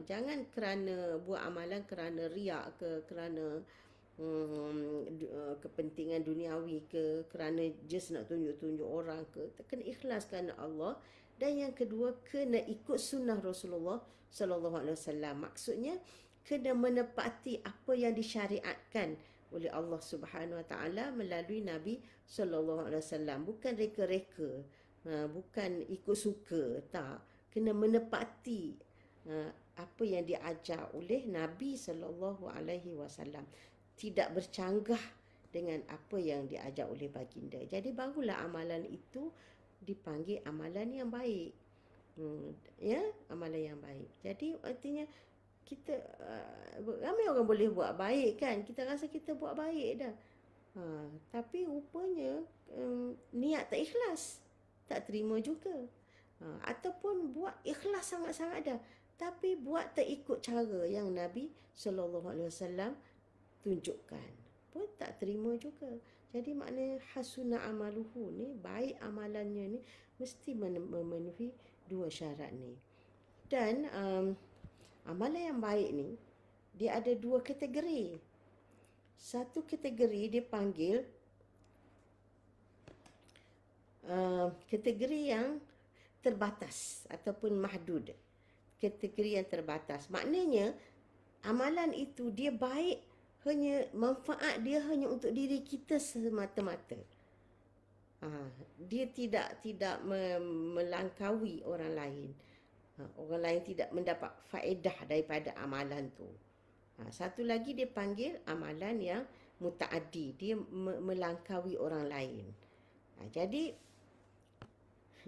Jangan kerana buat amalan kerana riak ke, kerana kepentingan duniawi ke, kerana just nak tunjuk-tunjuk orang ke. Kena ikhlas kerana Allah. Dan yang kedua, kena ikut sunnah Rasulullah sallallahu alaihi wasallam. Maksudnya kena menepati apa yang disyariatkan oleh Allah Subhanahu wa taala melalui Nabi sallallahu alaihi wasallam. Bukan reka-reka, bukan ikut suka, tak. Kena menepati apa yang diajar oleh Nabi sallallahu alaihi wasallam. Tidak bercanggah dengan apa yang diajar oleh baginda. Jadi barulah amalan itu dipanggil amalan yang baik. Ya, amalan yang baik. Jadi artinya kita ramai orang boleh buat baik kan. Kita rasa kita buat baik dah. Tapi rupanya niat tak ikhlas. Tak terima juga. Ataupun buat ikhlas sangat-sangat dah, tapi buat tak ikut cara yang Nabi SAW tunjukkan, pun tak terima juga. Jadi maknanya hasuna amaluhu ni, baik amalannya ni, mesti memenuhi 2 syarat ni. Dan amalan yang baik ni, dia ada 2 kategori. Satu kategori dia panggil kategori yang terbatas ataupun mahdud. Kategori yang terbatas. Maknanya amalan itu dia baik, hanya manfaat dia hanya untuk diri kita semata-mata. Dia tidak melangkaui orang lain. Orang lain tidak mendapat faedah daripada amalan tu. Satu lagi dia panggil amalan yang mutaaddi, dia melangkaui orang lain. Jadi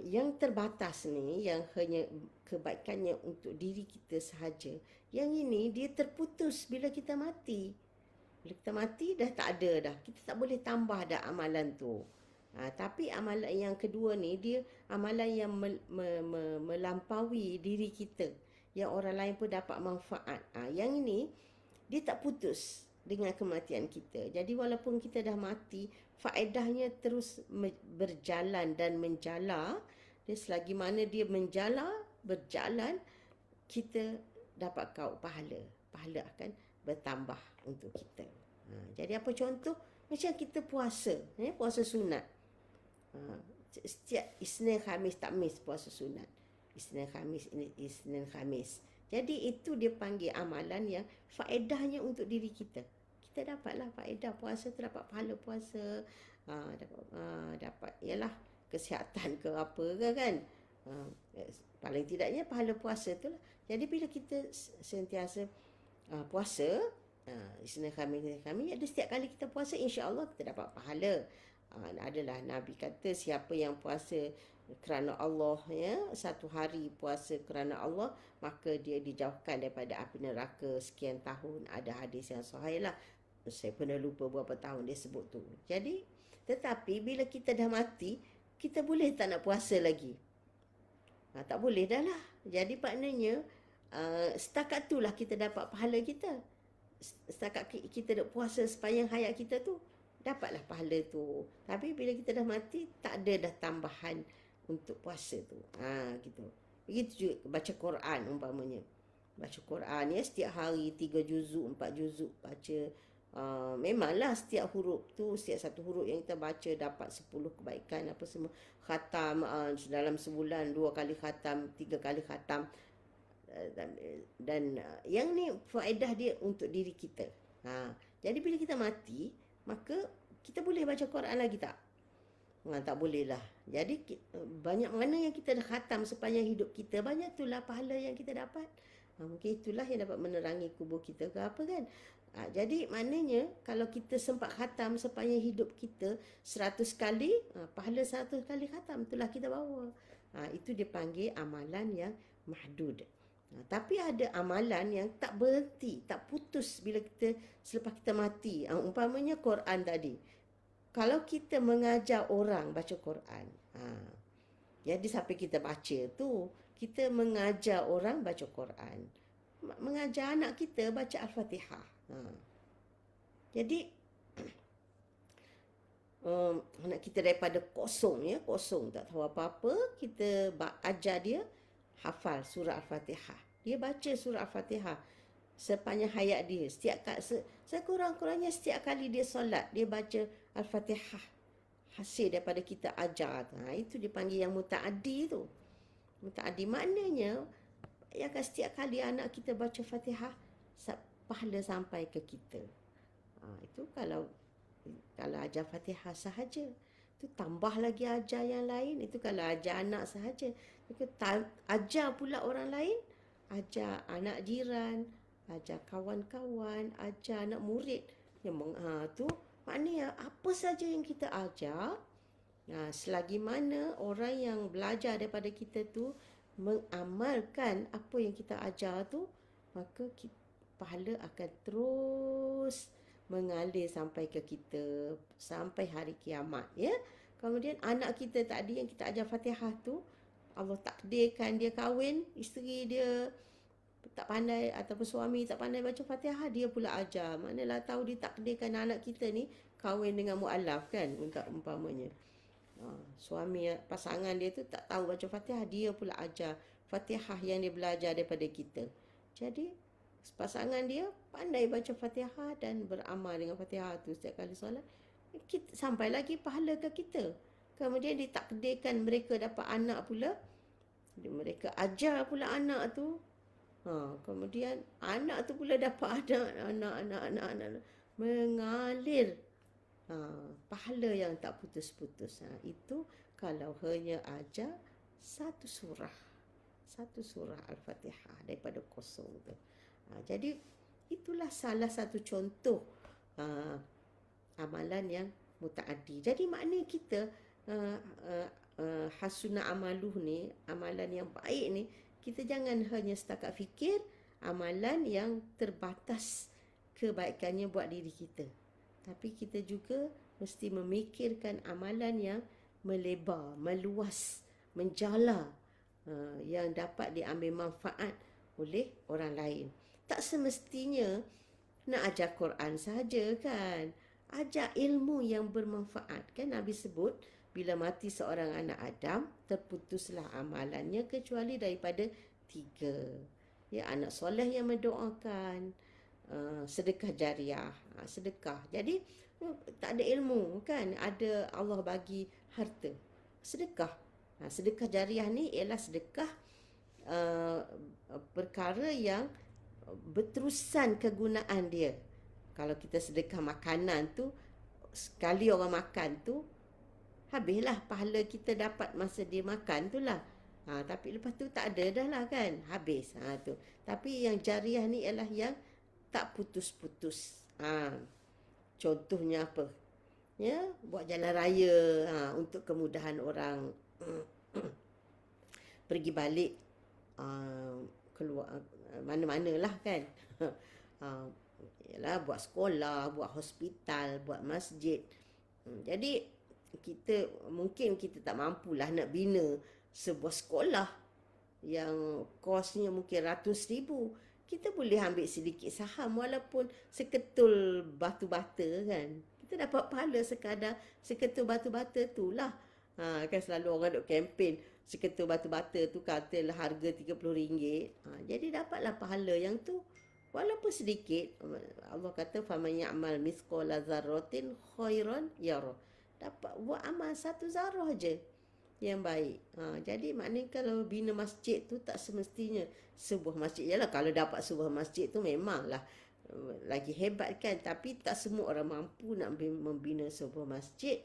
yang terbatas ni, yang hanya kebaikannya untuk diri kita sahaja, yang ini dia terputus bila kita mati. Bila kita mati dah tak ada dah, kita tak boleh tambah dah amalan tu. Tapi amalan yang kedua ni, dia amalan yang melampaui diri kita, yang orang lain pun dapat manfaat. Yang ini dia tak putus dengan kematian kita. Jadi walaupun kita dah mati, faedahnya terus berjalan dan menjala. Dia selagi mana dia menjala, berjalan, kita dapat kau pahala. Pahala akan bertambah untuk kita. Jadi apa contoh? Macam kita puasa, puasa sunat. Setiap Isnin, Khamis, tak miss puasa sunat. Isnin, Khamis. Jadi itu dia panggil amalan yang faedahnya untuk diri kita. Kita dapatlah faedah puasa tu, dapat pahala puasa, dapat ialah kesihatan ke apa ke kan. Paling tidaknya pahala puasa tu lah. Jadi bila kita sentiasa puasa, Isnin, Khamis, ada setiap kali kita puasa, insya-Allah kita dapat pahala. Adalah Nabi kata siapa yang puasa kerana Allah, satu hari puasa kerana Allah, maka dia dijauhkan daripada api neraka sekian tahun. Ada hadis yang sahih lah, saya pernah lupa berapa tahun dia sebut tu. Jadi tetapi bila kita dah mati, kita boleh tak nak puasa lagi? Tak boleh dah lah. Jadi maknanya setakat tu lah kita dapat pahala kita. Setakat kita nak puasa sepanjang hayat kita tu, dapatlah pahala tu. Tapi bila kita dah mati, tak ada dah tambahan untuk puasa tu. Gitu. Begitu juga baca Quran umpamanya. Baca Quran setiap hari 3 juzuk, 4 juzuk baca. Memanglah setiap huruf tu, setiap satu huruf yang kita baca dapat 10 kebaikan apa semua. Khatam dalam sebulan 2 kali khatam, 3 kali khatam. Dan yang ni faedah dia untuk diri kita. Jadi bila kita mati, maka kita boleh baca Quran lagi tak? Tak boleh lah. Jadi banyak mana yang kita dah khatam sepanjang hidup kita, banyak itulah pahala yang kita dapat. Mungkin itulah yang dapat menerangi kubur kita ke apa kan. Jadi maknanya kalau kita sempat khatam sepanjang hidup kita 100 kali, pahala 100 kali khatam itulah kita bawa. Itu dipanggil amalan yang mahdud. Tapi ada amalan yang tak berhenti, tak putus bila kita selepas kita mati. Umpamanya Quran tadi. Kalau kita mengajar orang baca Quran, jadi sampai kita baca tu, kita mengajar orang baca Quran. Mengajar anak kita baca Al-Fatihah. Jadi anak kita daripada kosong, tak tahu apa-apa, kita ajar dia hafal surah Al-Fatihah. Dia baca surah Al-Fatihah sepanjang hayat dia. Sekurang-kurangnya setiap kali dia solat, dia baca Al-Fatihah. Hasil daripada kita ajar. Itu dipanggil yang mutaaddi tu. Mutaaddi maknanya, setiap kali anak kita baca Fatihah, pahala sampai ke kita. Itu kalau ajar Fatihah sahaja. Itu tambah lagi ajar yang lain. Itu kalau ajar anak sahaja. Ajar pula orang lain. Ajar anak jiran, ajar kawan-kawan, ajar anak murid. Tu maknanya apa saja yang kita ajar, selagi mana orang yang belajar daripada kita tu mengamalkan apa yang kita ajar tu, maka pahala akan terus mengalir sampai ke kita sampai hari kiamat, Kemudian anak kita tadi yang kita ajar Fatihah tu, Allah takdirkan dia kahwin, isteri dia tak pandai ataupun suami tak pandai baca Fatihah, dia pula ajar. Manalah tahu ditakdirkan anak kita ni kahwin dengan mualaf kan, untuk umpamanya. Suami pasangan dia tu tak tahu baca Fatihah, dia pula ajar Fatihah yang dia belajar daripada kita. Jadi pasangan dia pandai baca Fatihah dan beramal dengan Fatihah tu setiap kali solat, sampai lagi pahala ke kita. Kemudian ditakdirkan mereka dapat anak pula, mereka ajar pula anak tu. Kemudian anak tu pula dapat anak mengalir. Pahala yang tak putus-putus. Itu kalau hanya ajar satu surah. satu surah Al-Fatihah daripada kosong tu. Jadi itulah salah satu contoh amalan yang mutaaddi. Jadi maknanya kita hasuna amaluh ni, amalan yang baik ni, kita jangan hanya setakat fikir amalan yang terbatas kebaikannya buat diri kita. Tapi kita juga mesti memikirkan amalan yang melebar, meluas, menjala, yang dapat diambil manfaat oleh orang lain. Tak semestinya nak ajar Quran saja kan. Ajar ilmu yang bermanfaat. Kan Nabi sebut, bila mati seorang anak Adam, terputuslah amalannya kecuali daripada 3. Ya, anak soleh yang mendoakan, sedekah jariah, sedekah. Jadi tak ada ilmu kan, ada Allah bagi harta, sedekah. Sedekah jariah ni ialah sedekah perkara yang berterusan kegunaan dia. Kalau kita sedekah makanan tu, sekali orang makan tu, habislah pahala kita dapat masa dia makan tu lah. Tapi lepas tu tak ada dah lah kan, habis. Tu. Tapi yang jariah ni ialah yang tak putus-putus. Contohnya apa? Ya, buat jalan raya untuk kemudahan orang. Pergi balik keluar mana-mana lah kan. Yalah, buat sekolah, buat hospital, buat masjid. Jadi mungkin kita tak mampulah nak bina sebuah sekolah yang kosnya mungkin ratus ribu. Kita boleh ambil sedikit saham walaupun seketul batu bata kan. Kita dapat pahala sekadar seketul batu bata tu lah. Kan selalu orang duk kempen seketul batu bata tu katalah harga RM30. Jadi dapatlah pahala yang tu walaupun sedikit. Allah kata faman ya'mal mithqala dzarratin khairan yarah. Dapat buat amal satu zarah je yang baik. Jadi maknanya kalau bina masjid tu tak semestinya sebuah masjid. Yalah, kalau dapat sebuah masjid tu memanglah lagi hebat kan. Tapi tak semua orang mampu nak membina sebuah masjid.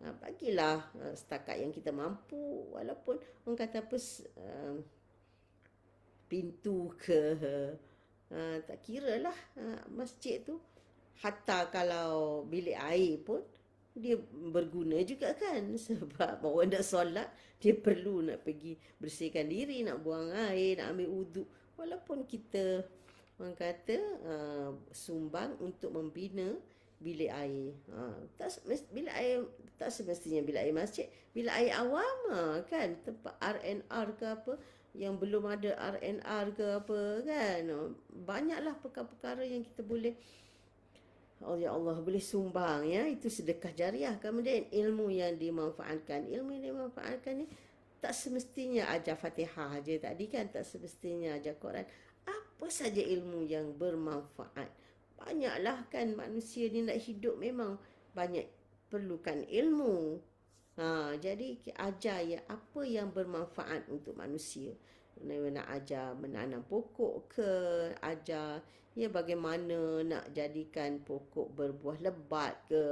Bagilah setakat yang kita mampu. Walaupun orang kata apa, pintu ke, tak kira lah masjid tu. Hatta kalau bilik air pun dia berguna juga kan. Sebab orang nak solat, dia perlu nak pergi bersihkan diri, nak buang air, nak ambil wuduk. Walaupun kita orang kata sumbang untuk membina bilik air. Bilik air tak semestinya bilik air masjid, bilik air awam kan, tempat R&R ke apa, yang belum ada R&R ke apa kan. Banyaklah perkara-perkara yang kita boleh, oh ya Allah, boleh sumbang ya. Itu sedekah jariah. Kemudian ilmu yang dimanfaatkan. Ilmu yang dimanfaatkan ni tak semestinya ajar Fatihah je tadi kan, tak semestinya ajar Quran. Apa saja ilmu yang bermanfaat. Banyaklah kan manusia ni nak hidup memang banyak perlukan ilmu. Jadi ajar ya apa yang bermanfaat untuk manusia. Nak ajar menanam pokok ke, ajar ya bagaimana nak jadikan pokok berbuah lebat ke,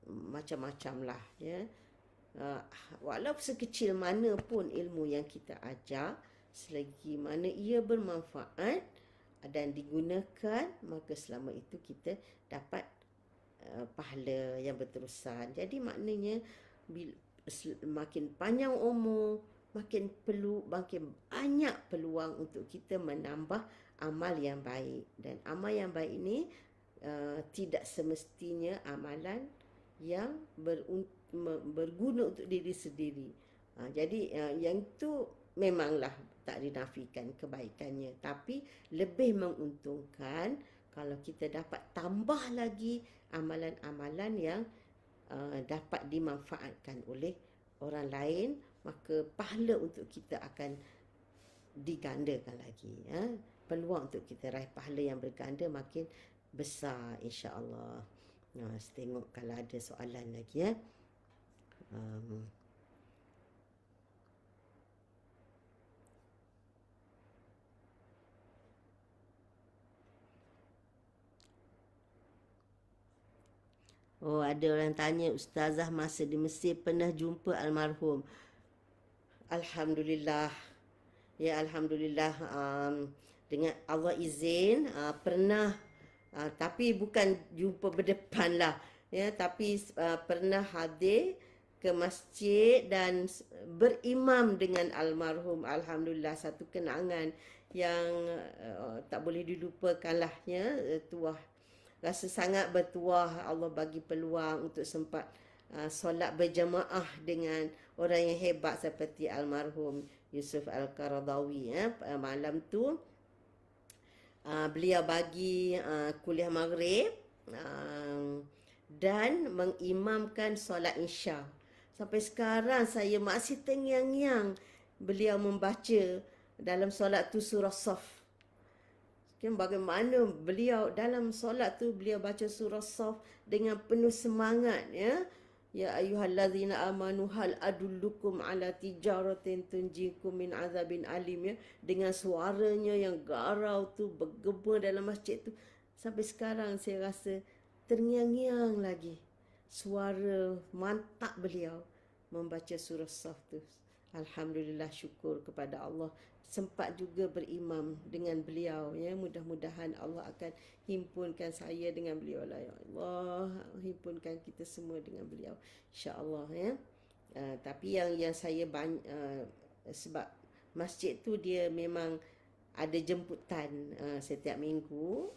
macam-macam lah ya. Walaupun sekecil mana pun ilmu yang kita ajar, selagi mana ia bermanfaat dan digunakan, maka selama itu kita dapat pahala yang berterusan. Jadi maknanya makin panjang umur, makin banyak peluang untuk kita menambah amal yang baik. Dan amal yang baik ini tidak semestinya amalan yang berguna untuk diri sendiri. Jadi yang itu memanglah tak dinafikan kebaikannya, tapi lebih menguntungkan kalau kita dapat tambah lagi amalan-amalan yang dapat dimanfaatkan oleh orang lain, maka pahala untuk kita akan digandakan lagi. Peluang untuk kita raih pahala yang berganda makin besar, insya-Allah. Tengok kalau ada soalan lagi ya. Oh, ada orang tanya, Ustazah masa di Mesir pernah jumpa almarhum. Alhamdulillah. Ya, Alhamdulillah. Dengan Allah izin, pernah, tapi bukan jumpa berdepan lah. Ya, tapi pernah hadir ke masjid dan berimam dengan almarhum. Alhamdulillah, satu kenangan yang tak boleh dilupakan lah. Ya, tuah. Rasa sangat bertuah Allah bagi peluang untuk sempat solat berjemaah dengan orang yang hebat seperti almarhum Yusuf Al-Qaradawi. Malam tu beliau bagi kuliah maghrib dan mengimamkan solat isya. Sampai sekarang saya masih terngiang-ngiang beliau membaca dalam solat tu surah Saf. Bagaimana beliau dalam solat tu beliau baca surah Saf dengan penuh semangat, ya. Ya ayyuhallazina amanu hal adullukum ala tijaratin tunjikum min azabin alim, ya. Dengan suaranya yang garau tu bergema dalam masjid tu. Sampai sekarang saya rasa terngiang-ngiang lagi suara mantap beliau membaca surah Saf tu. Alhamdulillah, syukur kepada Allah sempat juga berimam dengan beliau, ya. Mudah-mudahan Allah akan himpunkan saya dengan beliau lah, ya Allah, himpunkan kita semua dengan beliau, insya-Allah, ya. Tapi yang saya sebab masjid tu dia memang ada jemputan setiap minggu,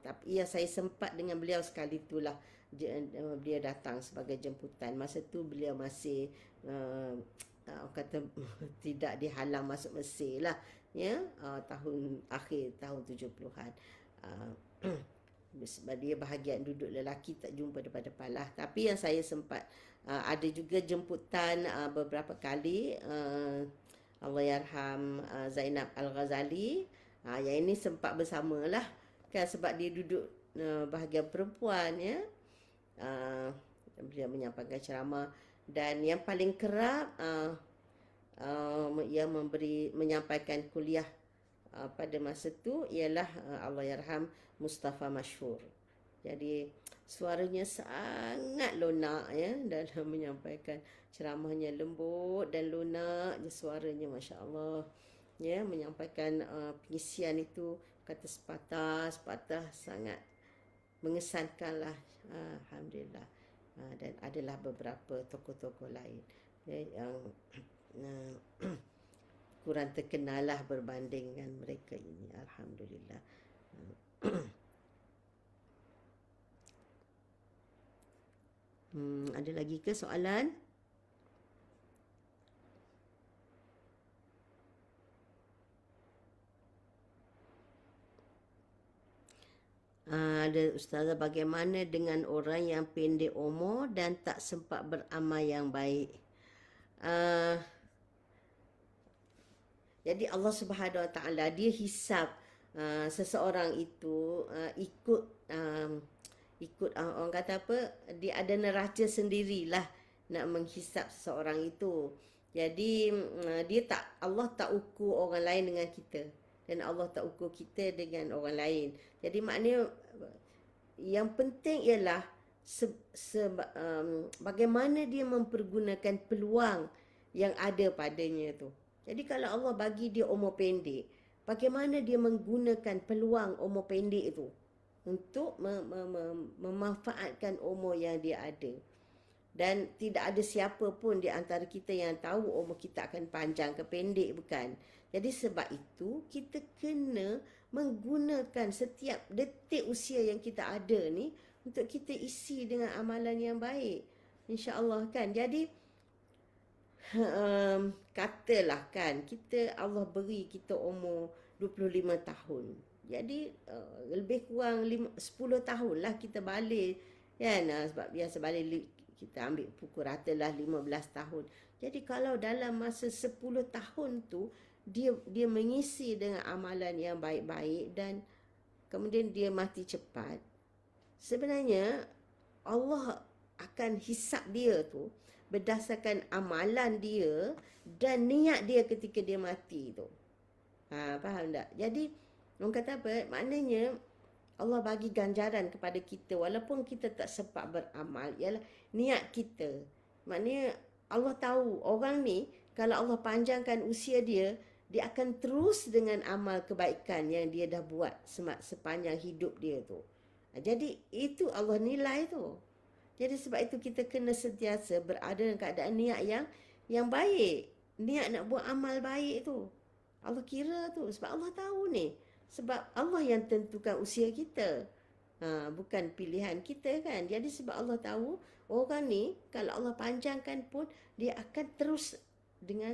tapi saya sempat dengan beliau sekali itulah dia datang sebagai jemputan. Masa tu beliau masih kata tidak dihalang masuk Mesir lah, ya. Akhir tahun 70-an. Sebab dia bahagian duduk lelaki tak jumpa depan-depan lah. Tapi yang saya sempat ada juga jemputan beberapa kali, Allahyarham Zainab Al-Ghazali. Yang ini sempat bersama lah, kan, sebab dia duduk bahagian perempuan, ya. Beliau menyampaikan ceramah. Dan yang paling kerap yang menyampaikan kuliah pada masa tu ialah Allahyarham Mustafa Mashhur. Jadi suaranya sangat lunak, ya, dalam menyampaikan ceramahnya, lembut dan lunak je suaranya, masya-Allah, ya. Menyampaikan pengisian itu kata sepatah sangat mengesankan lah. Alhamdulillah. Dan adalah beberapa tokoh-tokoh lain, ya, yang kurang terkenal lah berbanding dengan mereka ini. Alhamdulillah. Ada lagi ke soalan? Ada ustazah, bagaimana dengan orang yang pendek umur dan tak sempat beramal yang baik? Jadi Allah Subhanahu Wa Taala dia hisap seseorang itu ikut orang kata apa, dia ada neraca sendirilah nak menghisap seseorang itu. Jadi Allah tak ukur orang lain dengan kita, dan Allah tak ukur kita dengan orang lain. Jadi maknanya yang penting ialah bagaimana dia mempergunakan peluang yang ada padanya tu. Jadi kalau Allah bagi dia umur pendek, bagaimana dia menggunakan peluang umur pendek itu untuk memanfaatkan umur yang dia ada. Dan tidak ada siapa pun di antara kita yang tahu umur kita akan panjang ke pendek, bukan? Jadi sebab itu kita kena menggunakan setiap detik usia yang kita ada ni untuk kita isi dengan amalan yang baik, insya-Allah, kan. Jadi katalah, kan, Allah beri kita umur 25 tahun. Jadi lebih kurang 10 tahun lah kita balik, kan. Sebab biasa balik kita ambil pukul rata lah 15 tahun. Jadi kalau dalam masa 10 tahun tu dia mengisi dengan amalan yang baik-baik dan kemudian dia mati cepat, sebenarnya Allah akan hisap dia tu berdasarkan amalan dia dan niat dia ketika dia mati tu. Faham tak? Jadi orang kata apa? Maknanya Allah bagi ganjaran kepada kita walaupun kita tak sempat beramal, ialah niat kita. Maknanya Allah tahu orang ni kalau Allah panjangkan usia dia, dia akan terus dengan amal kebaikan yang dia dah buat sepanjang hidup dia tu. Jadi itu Allah nilai tu. Jadi sebab itu kita kena sentiasa berada dalam keadaan niat yang baik. Niat nak buat amal baik tu. Allah kira tu sebab Allah tahu ni. Sebab Allah yang tentukan usia kita. Bukan pilihan kita kan. Jadi sebab Allah tahu orang ni kalau Allah panjangkan pun dia akan terus dengan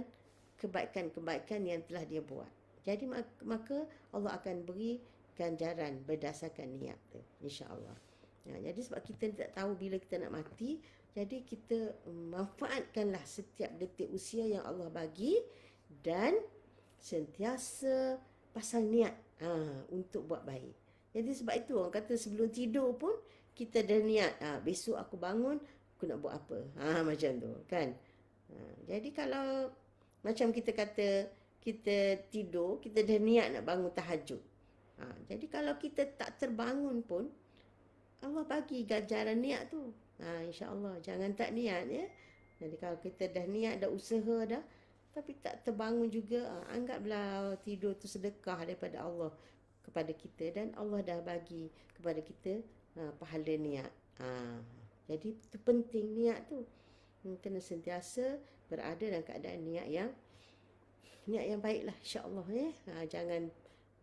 kebaikan-kebaikan yang telah dia buat. Jadi maka Allah akan beri ganjaran berdasarkan niat tu, insya-Allah. Jadi sebab kita tak tahu bila kita nak mati, jadi kita manfaatkanlah setiap detik usia yang Allah bagi dan sentiasa pasang niat untuk buat baik. Jadi sebab itu orang kata sebelum tidur pun kita dah niat, besok aku bangun aku nak buat apa. Macam tu kan. Jadi kalau macam kita kata kita tidur, kita dah niat nak bangun tahajud. Jadi kalau kita tak terbangun pun Allah bagi ganjaran niat tu. InsyaAllah. Jangan tak niat ya. Jadi kalau kita dah niat, dah usaha dah, tapi tak terbangun juga, anggaplah tidur tu sedekah daripada Allah kepada kita. Dan Allah dah bagi kepada kita pahala niat. Jadi itu penting niat tu. Kena sentiasa berada dalam keadaan niat yang baiklah, insyaAllah ya.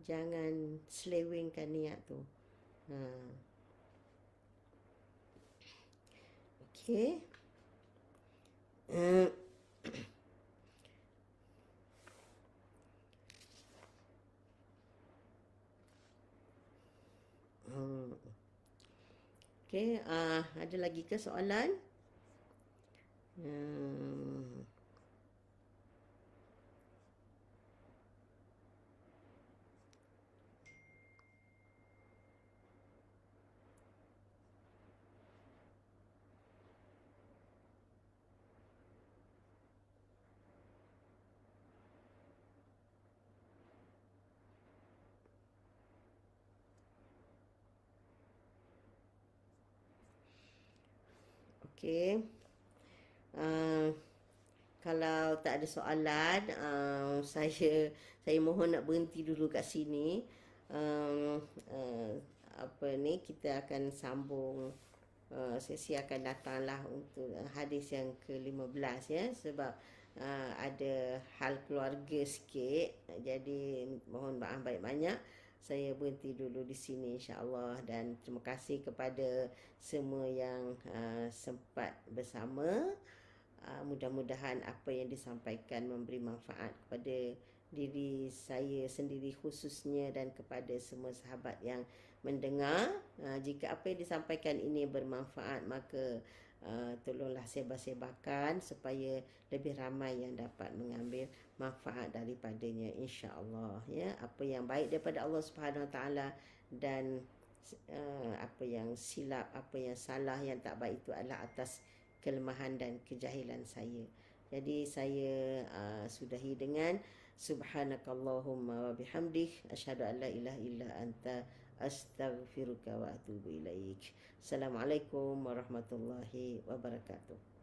Jangan selewengkan niat tu. Okey. Okey, ada lagi ke soalan? Okey. Kalau tak ada soalan, saya mohon nak berhenti dulu kat sini. Kita akan sambung sesi akan datanglah untuk hadis yang ke-15 ya, sebab ada hal keluarga sikit. Jadi mohon maaf banyak-banyak. Saya berhenti dulu di sini insya-Allah, dan terima kasih kepada semua yang sempat bersama. Mudah-mudahan apa yang disampaikan memberi manfaat kepada diri saya sendiri khususnya dan kepada semua sahabat yang mendengar. Jika apa yang disampaikan ini bermanfaat, maka tolonglah sebar-sebarkan supaya lebih ramai yang dapat mengambil manfaat daripadanya insya-Allah ya. Apa yang baik daripada Allah Subhanahu Wa Taala dan apa yang silap, apa yang salah, yang tak baik itu adalah atas kelemahan dan kejahilan saya. Jadi saya sudahi dengan subhanakallahumma wa bihamdik asyhadu an la ilaha illa anta astaghfiruka wa atubu ilaik. Assalamualaikum warahmatullahi wabarakatuh.